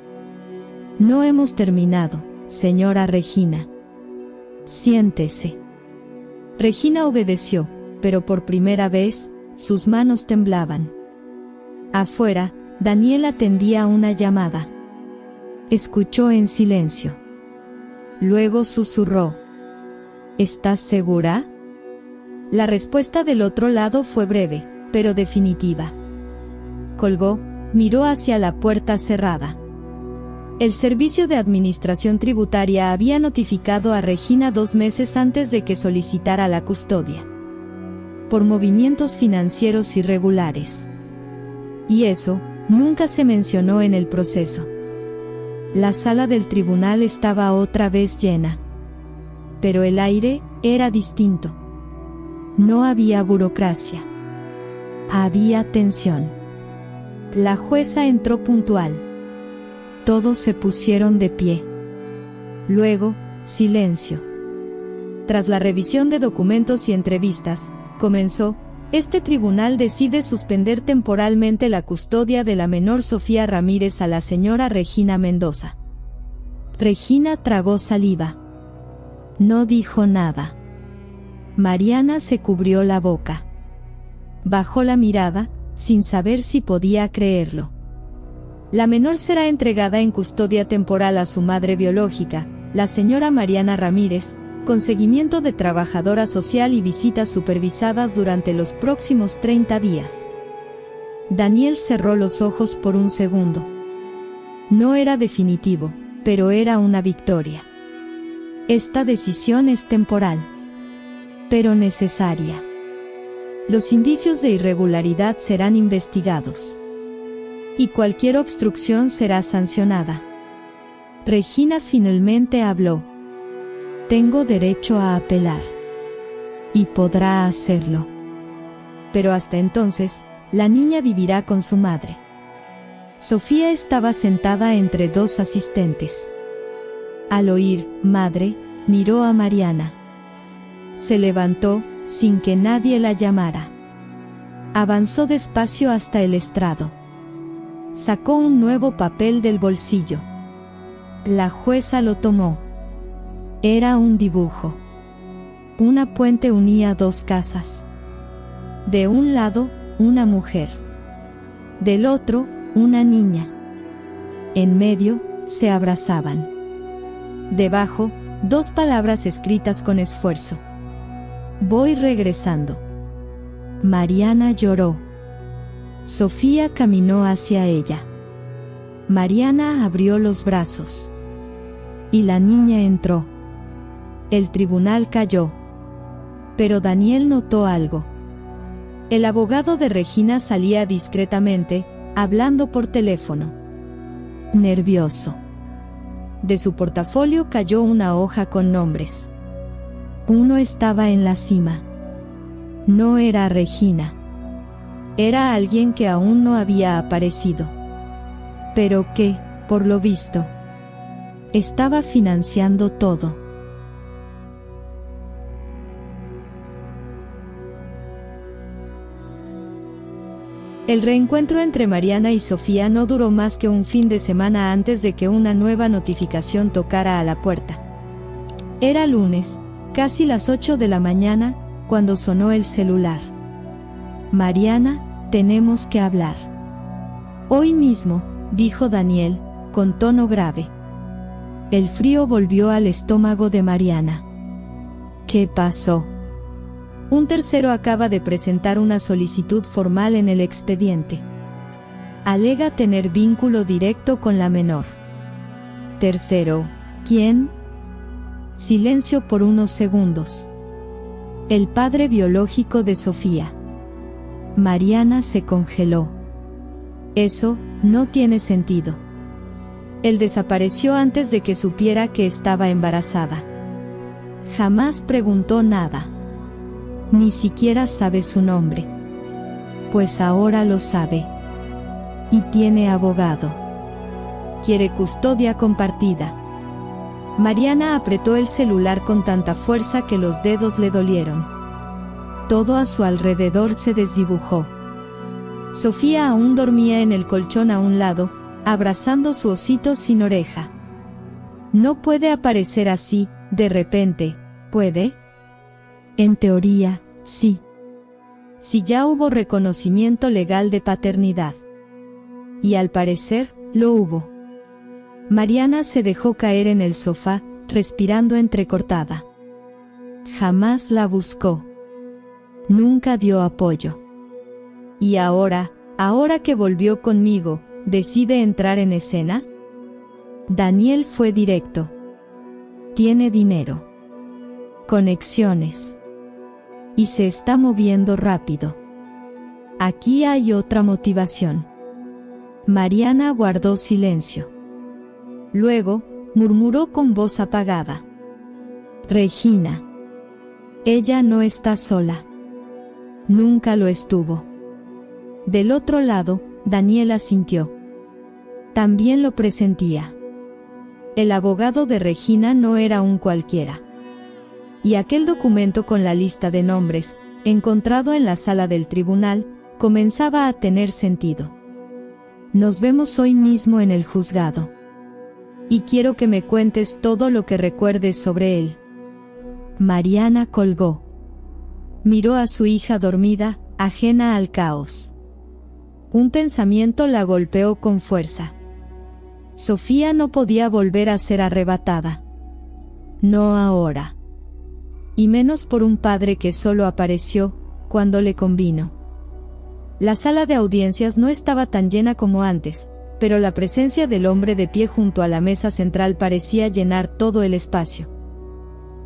No hemos terminado, señora Regina. Siéntese. Regina obedeció, pero por primera vez, sus manos temblaban. Afuera, Daniel atendía una llamada. Escuchó en silencio. Luego susurró. ¿Estás segura? La respuesta del otro lado fue breve, pero definitiva. Colgó, miró hacia la puerta cerrada. El Servicio de Administración Tributaria había notificado a Regina 2 meses antes de que solicitara la custodia. Por movimientos financieros irregulares. Y eso, nunca se mencionó en el proceso. La sala del tribunal estaba otra vez llena. Pero el aire era distinto. No había burocracia. Había tensión. La jueza entró puntual. Todos se pusieron de pie. Luego, silencio. Tras la revisión de documentos y entrevistas, comenzó: este tribunal decide suspender temporalmente la custodia de la menor Sofía Ramírez a la señora Regina Mendoza. Regina tragó saliva. No dijo nada. Mariana se cubrió la boca. Bajó la mirada, sin saber si podía creerlo. La menor será entregada en custodia temporal a su madre biológica, la señora Mariana Ramírez, con seguimiento de trabajadora social y visitas supervisadas durante los próximos 30 días. Daniel cerró los ojos por un segundo. No era definitivo, pero era una victoria. Esta decisión es temporal, pero necesaria. Los indicios de irregularidad serán investigados. Y cualquier obstrucción será sancionada. Regina finalmente habló. Tengo derecho a apelar. Y podrá hacerlo. Pero hasta entonces, la niña vivirá con su madre. Sofía estaba sentada entre 2 asistentes. Al oír «madre», miró a Mariana. Se levantó, sin que nadie la llamara. Avanzó despacio hasta el estrado. Sacó un nuevo papel del bolsillo. La jueza lo tomó. Era un dibujo. Una puente unía 2 casas. De un lado, una mujer. Del otro, una niña. En medio, se abrazaban. Debajo, 2 palabras escritas con esfuerzo. Voy regresando. Mariana lloró. Sofía caminó hacia ella. Mariana abrió los brazos. Y la niña entró. El tribunal calló. Pero Daniel notó algo. El abogado de Regina salía discretamente, hablando por teléfono. Nervioso. De su portafolio cayó una hoja con nombres. Uno estaba en la cima. No era Regina. Era alguien que aún no había aparecido. Pero que, por lo visto, Estaba financiando todo. El reencuentro entre Mariana y Sofía no duró más que un fin de semana antes de que una nueva notificación tocara a la puerta. Era lunes, casi las 8 de la mañana, cuando sonó el celular. Mariana, tenemos que hablar. Hoy mismo, dijo Daniel, con tono grave. El frío volvió al estómago de Mariana. ¿Qué pasó? Un tercero acaba de presentar una solicitud formal en el expediente. Alega tener vínculo directo con la menor. Tercero, ¿quién? Silencio por unos segundos. El padre biológico de Sofía. Mariana se congeló. Eso no tiene sentido. Él desapareció antes de que supiera que estaba embarazada. Jamás preguntó nada. Ni siquiera sabe su nombre. Pues ahora lo sabe. Y tiene abogado. Quiere custodia compartida. Mariana apretó el celular con tanta fuerza que los dedos le dolieron. Todo a su alrededor se desdibujó. Sofía aún dormía en el colchón a un lado, abrazando su osito sin oreja. No puede aparecer así, de repente, ¿puede? En teoría, sí. Si ya hubo reconocimiento legal de paternidad. Y al parecer, lo hubo. Mariana se dejó caer en el sofá, respirando entrecortada. Jamás la buscó. Nunca dio apoyo. Y ahora que volvió conmigo, ¿decide entrar en escena? Daniel fue directo. Tiene dinero. Conexiones. Y se está moviendo rápido. Aquí hay otra motivación. Mariana guardó silencio. Luego, murmuró con voz apagada. Regina. Ella no está sola. Nunca lo estuvo. Del otro lado, Daniel asintió. También lo presentía. El abogado de Regina no era un cualquiera. Y aquel documento con la lista de nombres, encontrado en la sala del tribunal, comenzaba a tener sentido. Nos vemos hoy mismo en el juzgado. Y quiero que me cuentes todo lo que recuerdes sobre él. Mariana colgó. Miró a su hija dormida, ajena al caos. Un pensamiento la golpeó con fuerza. Sofía no podía volver a ser arrebatada. No ahora. Y menos por un padre que solo apareció cuando le convino. La sala de audiencias no estaba tan llena como antes, pero la presencia del hombre de pie junto a la mesa central parecía llenar todo el espacio.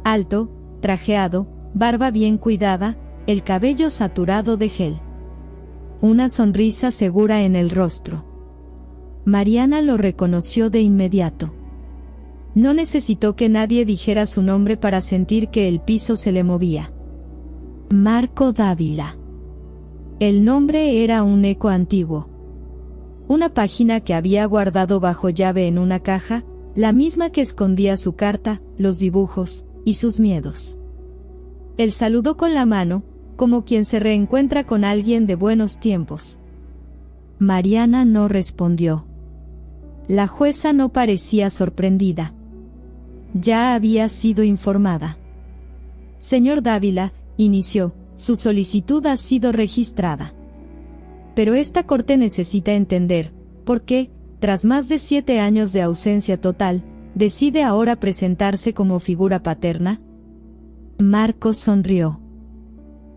Alto, trajeado, barba bien cuidada, el cabello saturado de gel. Una sonrisa segura en el rostro. Mariana lo reconoció de inmediato. No necesitó que nadie dijera su nombre para sentir que el piso se le movía. Marco Dávila. El nombre era un eco antiguo. Una página que había guardado bajo llave en una caja, la misma que escondía su carta, los dibujos, y sus miedos. Él saludó con la mano, como quien se reencuentra con alguien de buenos tiempos. Mariana no respondió. La jueza no parecía sorprendida. Ya había sido informada. Señor Dávila, inició, su solicitud ha sido registrada. Pero esta corte necesita entender, por qué, tras más de 7 años de ausencia total, decide ahora presentarse como figura paterna. Marco sonrió.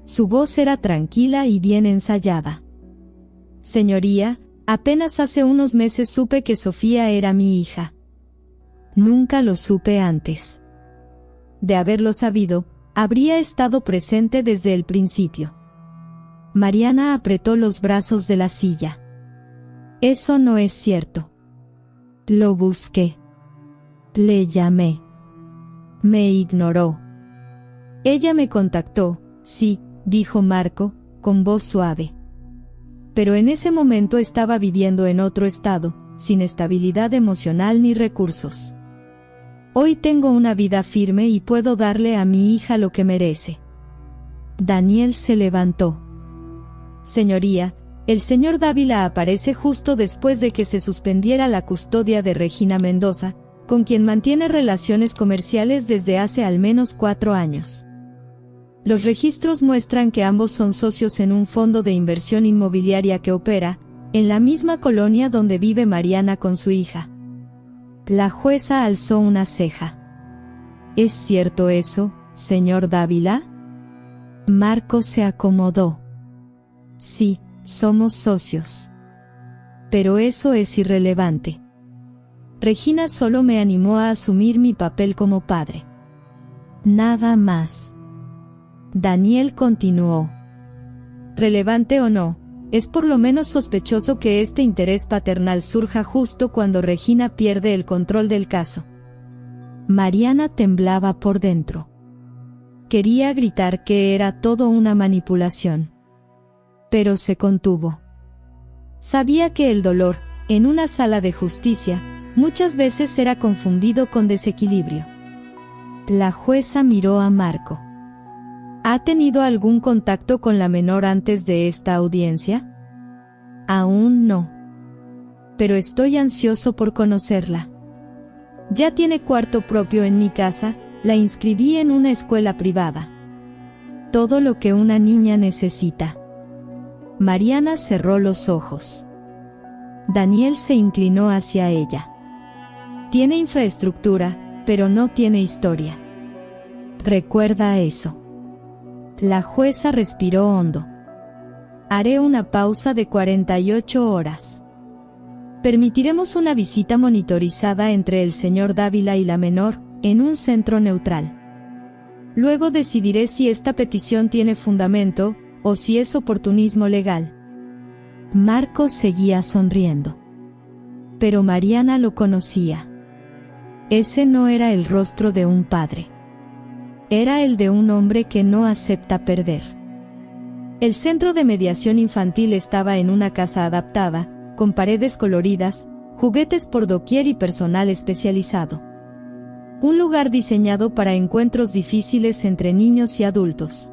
Su voz era tranquila y bien ensayada. Señoría, apenas hace unos meses supe que Sofía era mi hija. Nunca lo supe antes. De haberlo sabido, habría estado presente desde el principio. Mariana apretó los brazos de la silla. Eso no es cierto. Lo busqué. Le llamé. Me ignoró. Ella me contactó, sí, dijo Marco, con voz suave. Pero en ese momento estaba viviendo en otro estado, sin estabilidad emocional ni recursos. Hoy tengo una vida firme y puedo darle a mi hija lo que merece. Daniel se levantó. Señoría, el señor Dávila aparece justo después de que se suspendiera la custodia de Regina Mendoza, con quien mantiene relaciones comerciales desde hace al menos 4 años. Los registros muestran que ambos son socios en un fondo de inversión inmobiliaria que opera en la misma colonia donde vive Mariana con su hija. La jueza alzó una ceja. ¿Es cierto eso, señor Dávila? Marco se acomodó. Sí, somos socios. Pero eso es irrelevante. Regina solo me animó a asumir mi papel como padre. Nada más. Daniel continuó. Relevante o no, es por lo menos sospechoso que este interés paternal surja justo cuando Regina pierde el control del caso. Mariana temblaba por dentro. Quería gritar que era todo una manipulación. Pero se contuvo. Sabía que el dolor, en una sala de justicia, muchas veces era confundido con desequilibrio. La jueza miró a Marco. ¿Ha tenido algún contacto con la menor antes de esta audiencia? Aún no. Pero estoy ansioso por conocerla. Ya tiene cuarto propio en mi casa, la inscribí en una escuela privada. Todo lo que una niña necesita. Mariana cerró los ojos. Daniel se inclinó hacia ella. Tiene infraestructura, pero no tiene historia. Recuerda eso. La jueza respiró hondo. Haré una pausa de 48 horas. Permitiremos una visita monitorizada entre el señor Dávila y la menor, en un centro neutral. Luego decidiré si esta petición tiene fundamento, o si es oportunismo legal. Marco seguía sonriendo. Pero Mariana lo conocía. Ese no era el rostro de un padre. Era el de un hombre que no acepta perder. El centro de mediación infantil estaba en una casa adaptada, con paredes coloridas, juguetes por doquier y personal especializado. Un lugar diseñado para encuentros difíciles entre niños y adultos.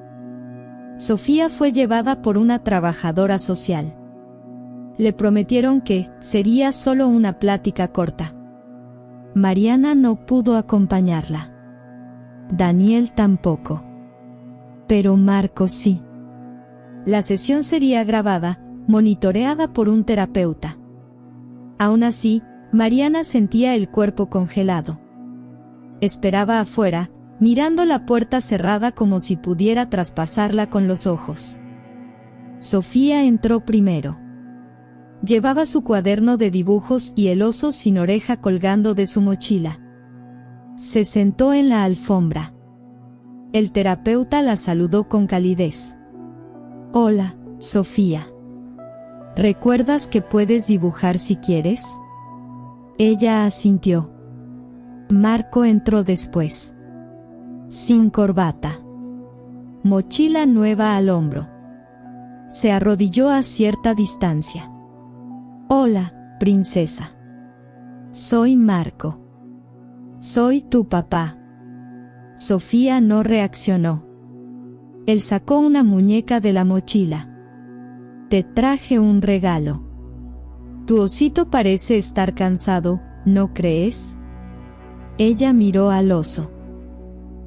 Sofía fue llevada por una trabajadora social. Le prometieron que sería solo una plática corta. Mariana no pudo acompañarla. Daniel tampoco. Pero Marco sí. La sesión sería grabada, monitoreada por un terapeuta. Aún así, Mariana sentía el cuerpo congelado. Esperaba afuera, mirando la puerta cerrada como si pudiera traspasarla con los ojos. Sofía entró primero. Llevaba su cuaderno de dibujos y el oso sin oreja colgando de su mochila. Se sentó en la alfombra. El terapeuta la saludó con calidez. Hola, Sofía. ¿Recuerdas que puedes dibujar si quieres? Ella asintió. Marco entró después. Sin corbata. Mochila nueva al hombro. Se arrodilló a cierta distancia. Hola, princesa. Soy Marco. Soy tu papá. Sofía no reaccionó. Él sacó una muñeca de la mochila. Te traje un regalo. Tu osito parece estar cansado, ¿no crees? Ella miró al oso.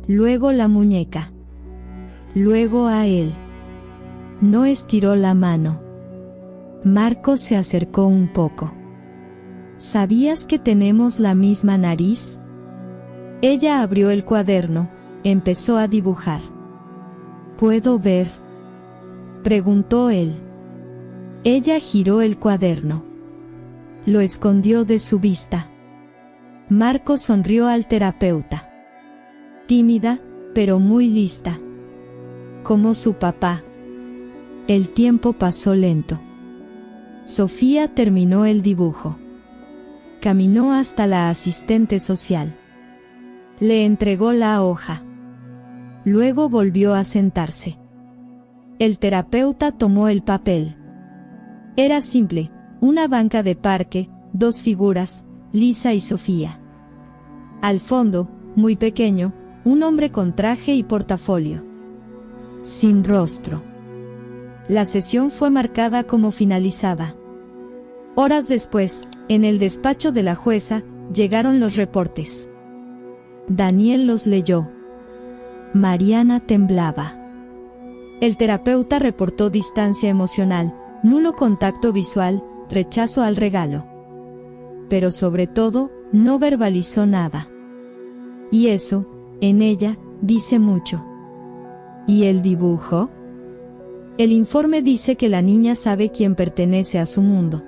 Luego la muñeca. Luego a él. No estiró la mano. Marco se acercó un poco. ¿Sabías que tenemos la misma nariz? Ella abrió el cuaderno, empezó a dibujar. ¿Puedo ver?, preguntó él. Ella giró el cuaderno. Lo escondió de su vista. Marco sonrió al terapeuta. Tímida, pero muy lista. Como su papá. El tiempo pasó lento. Sofía terminó el dibujo. Caminó hasta la asistente social. Le entregó la hoja. Luego volvió a sentarse. El terapeuta tomó el papel. Era simple, una banca de parque, 2 figuras, Lisa y Sofía. Al fondo, muy pequeño, un hombre con traje y portafolio. Sin rostro. La sesión fue marcada como finalizada. Horas después, en el despacho de la jueza, llegaron los reportes. Daniel los leyó. Mariana temblaba. El terapeuta reportó distancia emocional, nulo contacto visual, rechazo al regalo. Pero sobre todo, no verbalizó nada. Y eso, en ella, dice mucho. ¿Y el dibujo? El informe dice que la niña sabe quién pertenece a su mundo.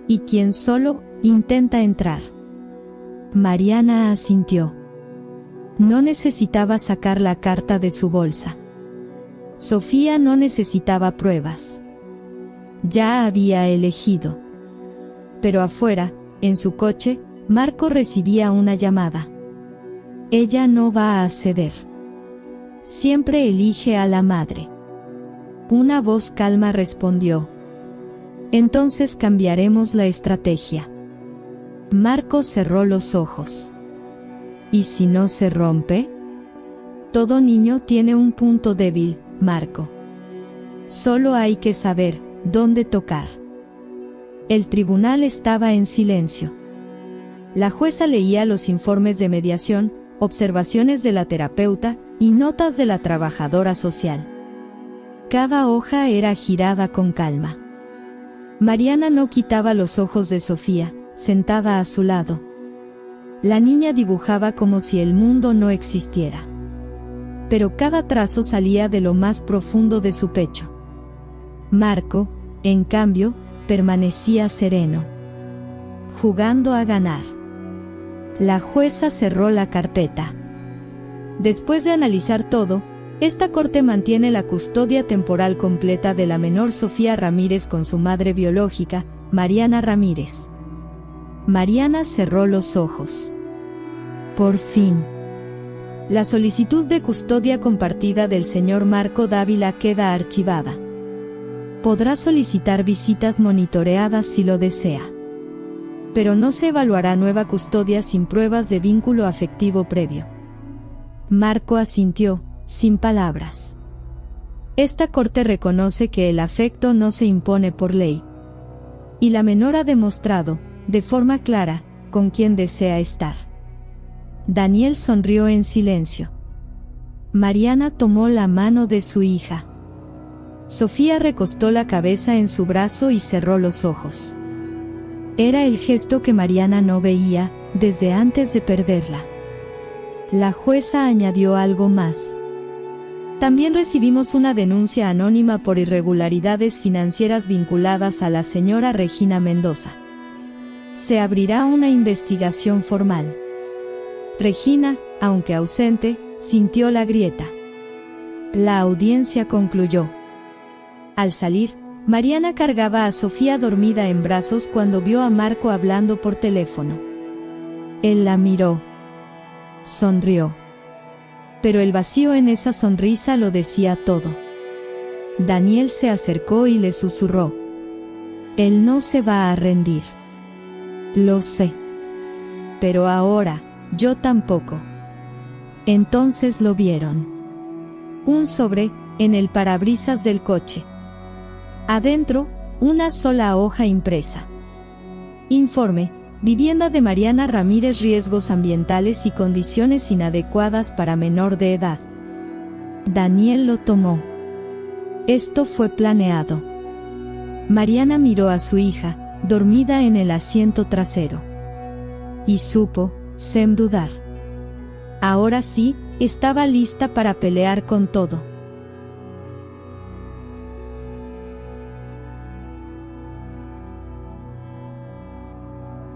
Y quién solo intenta entrar. Mariana asintió. No necesitaba sacar la carta de su bolsa. Sofía no necesitaba pruebas. Ya había elegido. Pero afuera, en su coche, Marco recibía una llamada. Ella no va a ceder. Siempre elige a la madre. Una voz calma respondió. Entonces cambiaremos la estrategia. Marco cerró los ojos. ¿Y si no se rompe? Todo niño tiene un punto débil, Marco. Solo hay que saber dónde tocar. El tribunal estaba en silencio. La jueza leía los informes de mediación, observaciones de la terapeuta y notas de la trabajadora social. Cada hoja era girada con calma. Mariana no quitaba los ojos de Sofía, sentada a su lado. La niña dibujaba como si el mundo no existiera. Pero cada trazo salía de lo más profundo de su pecho. Marco, en cambio, permanecía sereno, jugando a ganar. La jueza cerró la carpeta. Después de analizar todo, esta corte mantiene la custodia temporal completa de la menor Sofía Ramírez con su madre biológica, Mariana Ramírez. Mariana cerró los ojos. Por fin. La solicitud de custodia compartida del señor Marco Dávila queda archivada. Podrá solicitar visitas monitoreadas si lo desea. Pero no se evaluará nueva custodia sin pruebas de vínculo afectivo previo. Marco asintió, sin palabras. Esta corte reconoce que el afecto no se impone por ley. Y la menor ha demostrado, de forma clara, con quién desea estar. Daniel sonrió en silencio. Mariana tomó la mano de su hija. Sofía recostó la cabeza en su brazo y cerró los ojos. Era el gesto que Mariana no veía desde antes de perderla. La jueza añadió algo más. También recibimos una denuncia anónima por irregularidades financieras vinculadas a la señora Regina Mendoza. Se abrirá una investigación formal. Regina, aunque ausente, sintió la grieta. La audiencia concluyó. Al salir, Mariana cargaba a Sofía dormida en brazos cuando vio a Marco hablando por teléfono. Él la miró. Sonrió. Pero el vacío en esa sonrisa lo decía todo. Daniel se acercó y le susurró. Él no se va a rendir. Lo sé. Pero ahora, yo tampoco. Entonces lo vieron. Un sobre, en el parabrisas del coche. Adentro, una sola hoja impresa. Informe. Vivienda de Mariana Ramírez, riesgos ambientales y condiciones inadecuadas para menor de edad. Daniel lo tomó. Esto fue planeado. Mariana miró a su hija, dormida en el asiento trasero. Y supo, sin dudar. Ahora sí, estaba lista para pelear con todo.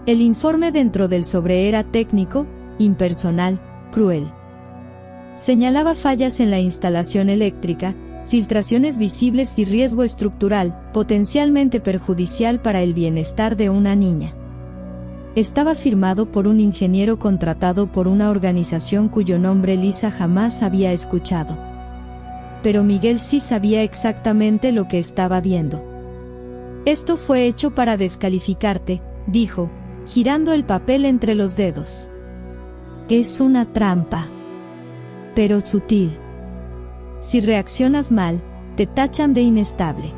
El informe dentro del sobre era técnico, impersonal, cruel. Señalaba fallas en la instalación eléctrica, filtraciones visibles y riesgo estructural, potencialmente perjudicial para el bienestar de una niña. Estaba firmado por un ingeniero contratado por una organización cuyo nombre Lisa jamás había escuchado. Pero Miguel sí sabía exactamente lo que estaba viendo. Esto fue hecho para descalificarte, dijo, girando el papel entre los dedos. Es una trampa. Pero sutil. Si reaccionas mal, te tachan de inestable.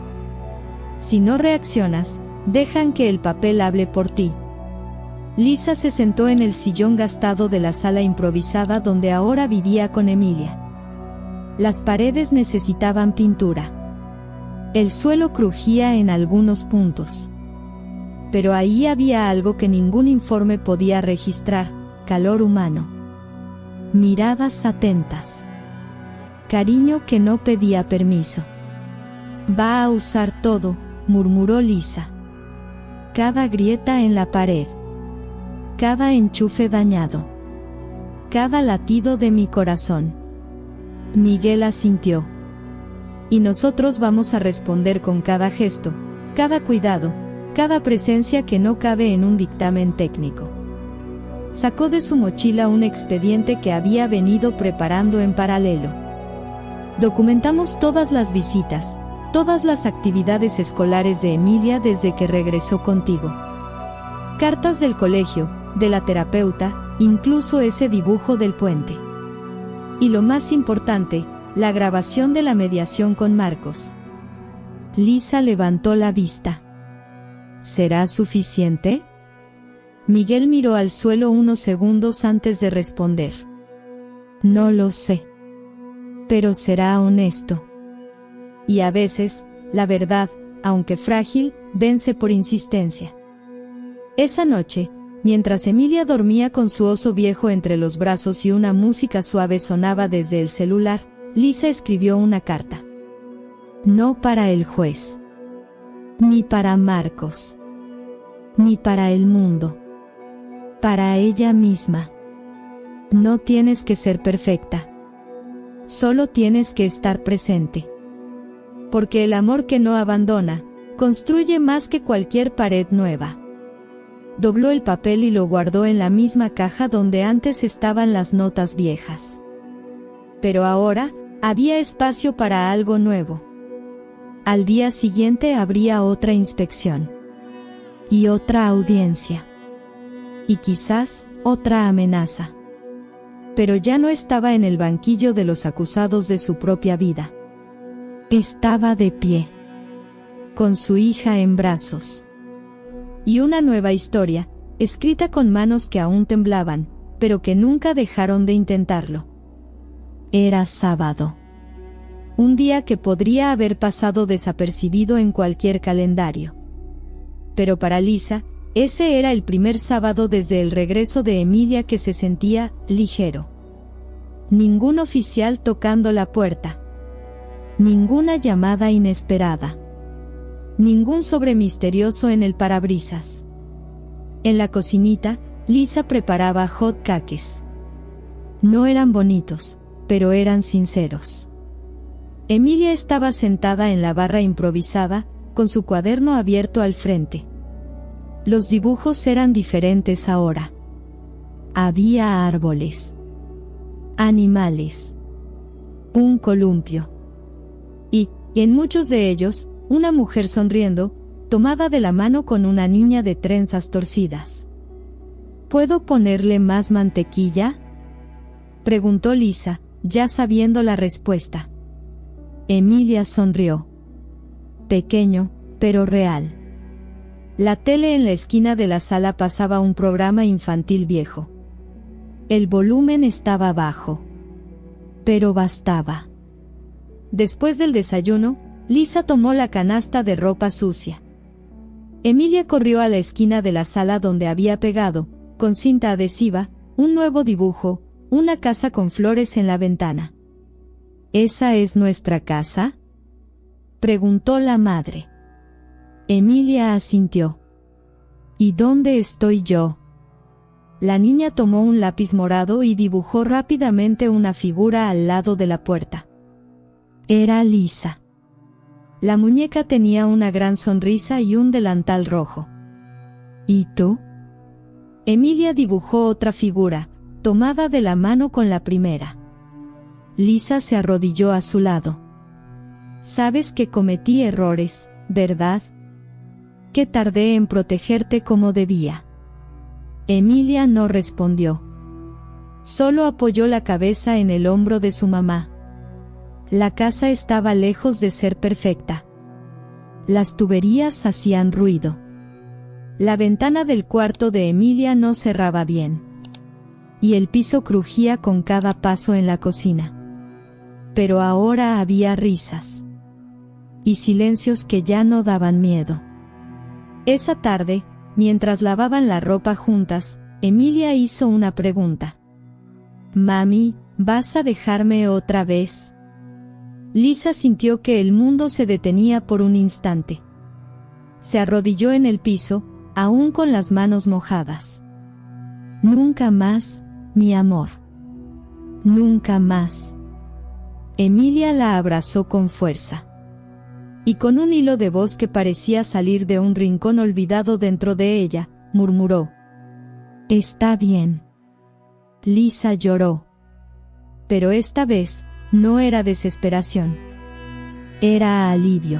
Si no reaccionas, dejan que el papel hable por ti. Lisa se sentó en el sillón gastado de la sala improvisada donde ahora vivía con Emilia. Las paredes necesitaban pintura. El suelo crujía en algunos puntos. Pero ahí había algo que ningún informe podía registrar: calor humano. Miradas atentas. Cariño que no pedía permiso. Va a usar todo, murmuró Lisa. Cada grieta en la pared. Cada enchufe dañado. Cada latido de mi corazón. Miguel asintió. Y nosotros vamos a responder con cada gesto, cada cuidado, cada presencia que no cabe en un dictamen técnico. Sacó de su mochila un expediente que había venido preparando en paralelo. Documentamos todas las visitas, todas las actividades escolares de Emilia desde que regresó contigo. Cartas del colegio, de la terapeuta, incluso ese dibujo del puente. Y lo más importante, la grabación de la mediación con Marcos. Lisa levantó la vista. ¿Será suficiente? Miguel miró al suelo unos segundos antes de responder. No lo sé. Pero será honesto. Y a veces, la verdad, aunque frágil, vence por insistencia. Esa noche, mientras Emilia dormía con su oso viejo entre los brazos y una música suave sonaba desde el celular, Lisa escribió una carta. No para el juez. Ni para Marcos. Ni para el mundo. Para ella misma. No tienes que ser perfecta. Solo tienes que estar presente. Porque el amor que no abandona, construye más que cualquier pared nueva. Dobló el papel y lo guardó en la misma caja donde antes estaban las notas viejas. Pero ahora, había espacio para algo nuevo. Al día siguiente habría otra inspección. Y otra audiencia. Y quizás, otra amenaza. Pero ya no estaba en el banquillo de los acusados de su propia vida. Estaba de pie. Con su hija en brazos. Y una nueva historia, escrita con manos que aún temblaban, pero que nunca dejaron de intentarlo. Era sábado. Un día que podría haber pasado desapercibido en cualquier calendario. Pero para Lisa, ese era el primer sábado desde el regreso de Emilia que se sentía ligero. Ningún oficial tocando la puerta. Ninguna llamada inesperada. Ningún sobre misterioso en el parabrisas. En la cocinita, Lisa preparaba hot cakes. No eran bonitos, pero eran sinceros. Emilia estaba sentada en la barra improvisada, con su cuaderno abierto al frente. Los dibujos eran diferentes ahora. Había árboles. Animales. Un columpio. Y, en muchos de ellos, una mujer sonriendo, tomada de la mano con una niña de trenzas torcidas. ¿Puedo ponerle más mantequilla?, preguntó Lisa, ya sabiendo la respuesta. Emilia sonrió. Pequeño, pero real. La tele en la esquina de la sala pasaba un programa infantil viejo. El volumen estaba bajo. Pero bastaba. Después del desayuno, Lisa tomó la canasta de ropa sucia. Emilia corrió a la esquina de la sala donde había pegado, con cinta adhesiva, un nuevo dibujo, una casa con flores en la ventana. ¿Esa es nuestra casa?, preguntó la madre. Emilia asintió. ¿Y dónde estoy yo? La niña tomó un lápiz morado y dibujó rápidamente una figura al lado de la puerta. Era Lisa. La muñeca tenía una gran sonrisa y un delantal rojo. ¿Y tú? Emilia dibujó otra figura, tomada de la mano con la primera. Lisa se arrodilló a su lado. Sabes que cometí errores, ¿verdad? Que tardé en protegerte como debía. Emilia no respondió. Solo apoyó la cabeza en el hombro de su mamá. La casa estaba lejos de ser perfecta. Las tuberías hacían ruido. La ventana del cuarto de Emilia no cerraba bien. Y el piso crujía con cada paso en la cocina. Pero ahora había risas. Y silencios que ya no daban miedo. Esa tarde, mientras lavaban la ropa juntas, Emilia hizo una pregunta. «Mami, ¿vas a dejarme otra vez?» Lisa sintió que el mundo se detenía por un instante. Se arrodilló en el piso, aún con las manos mojadas. «Nunca más, mi amor. Nunca más». Emilia la abrazó con fuerza. Y con un hilo de voz que parecía salir de un rincón olvidado dentro de ella, murmuró: «Está bien». Lisa lloró. Pero esta vez, no era desesperación. Era alivio.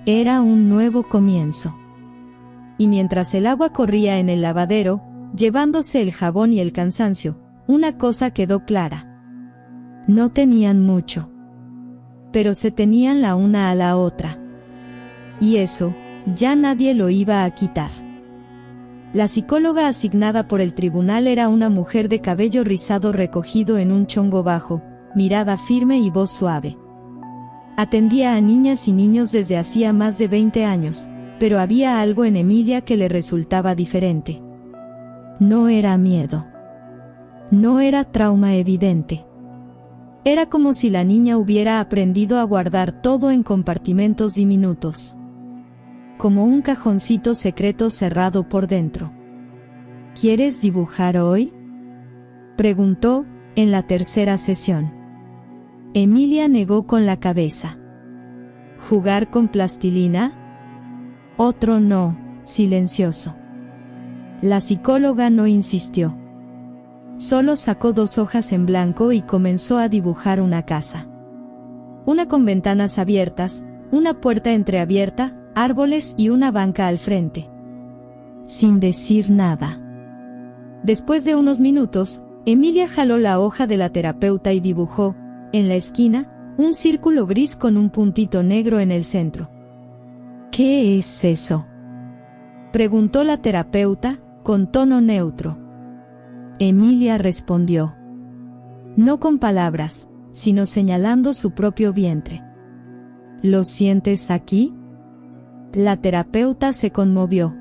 Era un nuevo comienzo. Y mientras el agua corría en el lavadero, llevándose el jabón y el cansancio, una cosa quedó clara. No tenían mucho. Pero se tenían la una a la otra. Y eso, ya nadie lo iba a quitar. La psicóloga asignada por el tribunal era una mujer de cabello rizado recogido en un chongo bajo, mirada firme y voz suave. Atendía a niñas y niños desde hacía más de 20 años, pero había algo en Emilia que le resultaba diferente. No era miedo. No era trauma evidente. Era como si la niña hubiera aprendido a guardar todo en compartimentos diminutos. Como un cajoncito secreto cerrado por dentro. ¿Quieres dibujar hoy?, preguntó, en la tercera sesión. Emilia negó con la cabeza. ¿Jugar con plastilina? Otro no, silencioso. La psicóloga no insistió. Solo sacó 2 hojas en blanco y comenzó a dibujar una casa. Una con ventanas abiertas, una puerta entreabierta, árboles y una banca al frente. Sin decir nada. Después de unos minutos, Emilia jaló la hoja de la terapeuta y dibujó, en la esquina, un círculo gris con un puntito negro en el centro. ¿Qué es eso?, preguntó la terapeuta, con tono neutro. Emilia respondió. No con palabras, sino señalando su propio vientre. ¿Lo sientes aquí? La terapeuta se conmovió.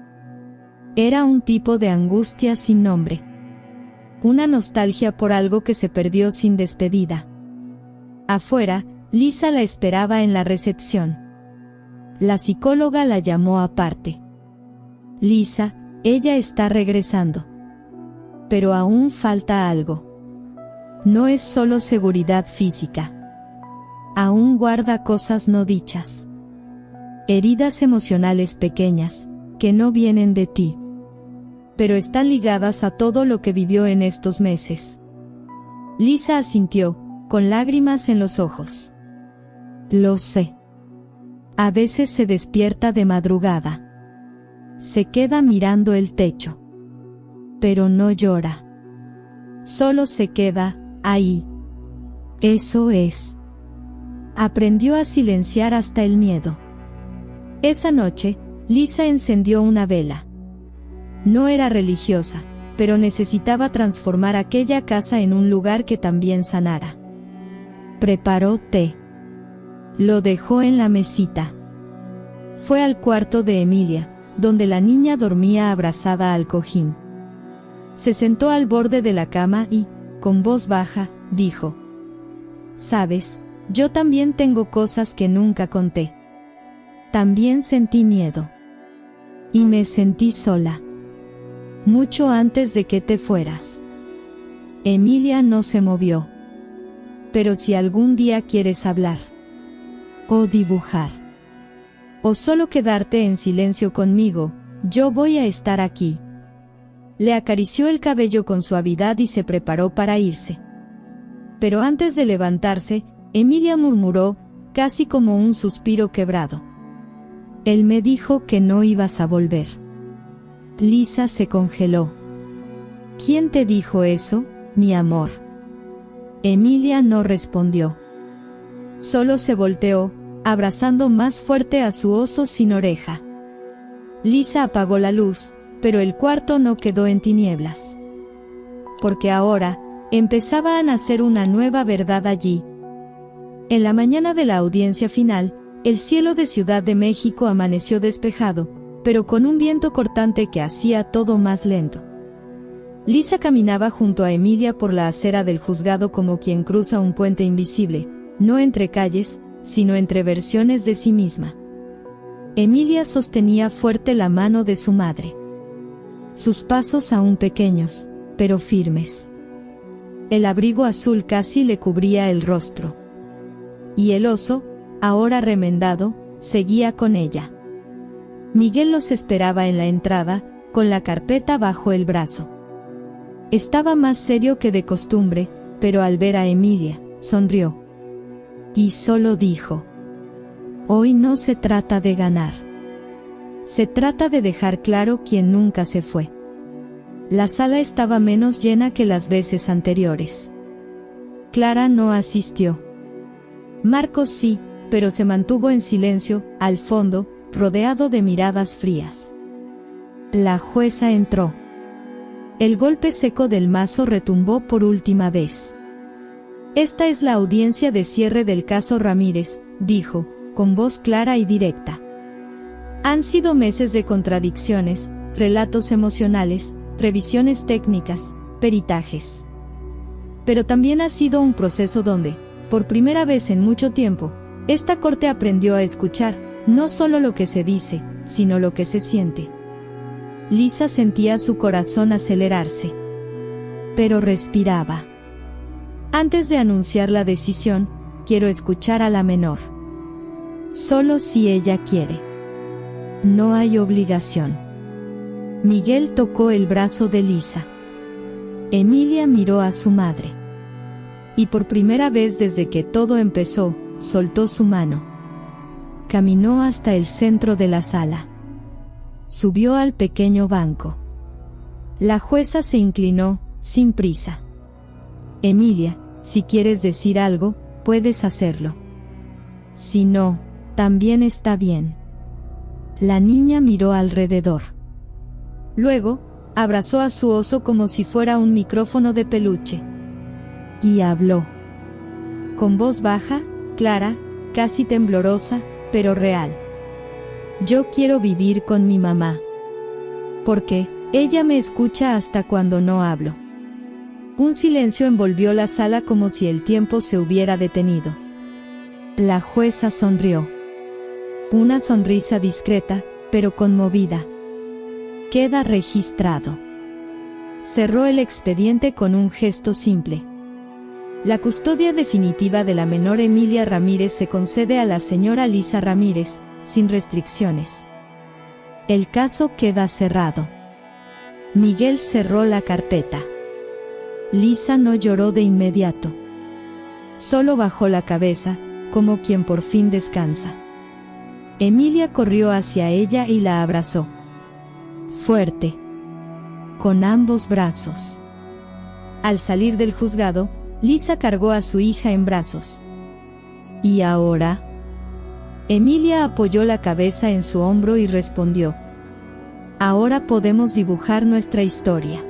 Era un tipo de angustia sin nombre. Una nostalgia por algo que se perdió sin despedida. Afuera, Lisa la esperaba en la recepción. La psicóloga la llamó aparte. Lisa, ella está regresando. Pero aún falta algo. No es solo seguridad física. Aún guarda cosas no dichas. Heridas emocionales pequeñas, que no vienen de ti. Pero están ligadas a todo lo que vivió en estos meses. Lisa asintió, con lágrimas en los ojos. Lo sé. A veces se despierta de madrugada. Se queda mirando el techo. Pero no llora. Solo se queda ahí. Eso es. Aprendió a silenciar hasta el miedo. Esa noche, Lisa encendió una vela. No era religiosa, pero necesitaba transformar aquella casa en un lugar que también sanara. Preparó té. Lo dejó en la mesita. Fue al cuarto de Emilia, donde la niña dormía abrazada al cojín. Se sentó al borde de la cama y, con voz baja, dijo: «Sabes, yo también tengo cosas que nunca conté. También sentí miedo. Y me sentí sola. Mucho antes de que te fueras». Emilia no se movió. «Pero si algún día quieres hablar, o dibujar, o solo quedarte en silencio conmigo, yo voy a estar aquí». Le acarició el cabello con suavidad y se preparó para irse. Pero antes de levantarse, Emilia murmuró, casi como un suspiro quebrado: «Él me dijo que no ibas a volver». Lisa se congeló. «¿Quién te dijo eso?», mi amor. Emilia no respondió. Solo se volteó, abrazando más fuerte a su oso sin oreja. Lisa apagó la luz, pero el cuarto no quedó en tinieblas. Porque ahora, empezaba a nacer una nueva verdad allí. En la mañana de la audiencia final, el cielo de Ciudad de México amaneció despejado, pero con un viento cortante que hacía todo más lento. Lisa caminaba junto a Emilia por la acera del juzgado como quien cruza un puente invisible, no entre calles, sino entre versiones de sí misma. Emilia sostenía fuerte la mano de su madre. Sus pasos aún pequeños, pero firmes. El abrigo azul casi le cubría el rostro. Y el oso, ahora remendado, seguía con ella. Miguel los esperaba en la entrada, con la carpeta bajo el brazo. Estaba más serio que de costumbre, pero al ver a Emilia, sonrió. Y solo dijo: hoy no se trata de ganar. Se trata de dejar claro quién nunca se fue. La sala estaba menos llena que las veces anteriores. Clara no asistió. Marcos sí, pero se mantuvo en silencio, al fondo, rodeado de miradas frías. La jueza entró. El golpe seco del mazo retumbó por última vez. Esta es la audiencia de cierre del caso Ramírez, dijo, con voz clara y directa. Han sido meses de contradicciones, relatos emocionales, revisiones técnicas, peritajes. Pero también ha sido un proceso donde, por primera vez en mucho tiempo, esta corte aprendió a escuchar, no solo lo que se dice, sino lo que se siente. Lisa sentía su corazón acelerarse. Pero respiraba. Antes de anunciar la decisión, quiero escuchar a la menor. Solo si ella quiere. No hay obligación. Miguel tocó el brazo de Lisa. Emilia miró a su madre. Y por primera vez desde que todo empezó, soltó su mano. Caminó hasta el centro de la sala. Subió al pequeño banco. La jueza se inclinó, sin prisa. Emilia, si quieres decir algo, puedes hacerlo. Si no, también está bien. La niña miró alrededor. Luego, abrazó a su oso como si fuera un micrófono de peluche. Y habló. Con voz baja, clara, casi temblorosa, pero real. Yo quiero vivir con mi mamá. Porque ella me escucha hasta cuando no hablo. Un silencio envolvió la sala como si el tiempo se hubiera detenido. La jueza sonrió. Una sonrisa discreta, pero conmovida. Queda registrado. Cerró el expediente con un gesto simple. La custodia definitiva de la menor Emilia Ramírez se concede a la señora Lisa Ramírez, sin restricciones. El caso queda cerrado. Miguel cerró la carpeta. Lisa no lloró de inmediato. Solo bajó la cabeza, como quien por fin descansa. Emilia corrió hacia ella y la abrazó. Fuerte. Con ambos brazos. Al salir del juzgado, Lisa cargó a su hija en brazos. ¿Y ahora? Emilia apoyó la cabeza en su hombro y respondió. Ahora podemos dibujar nuestra historia.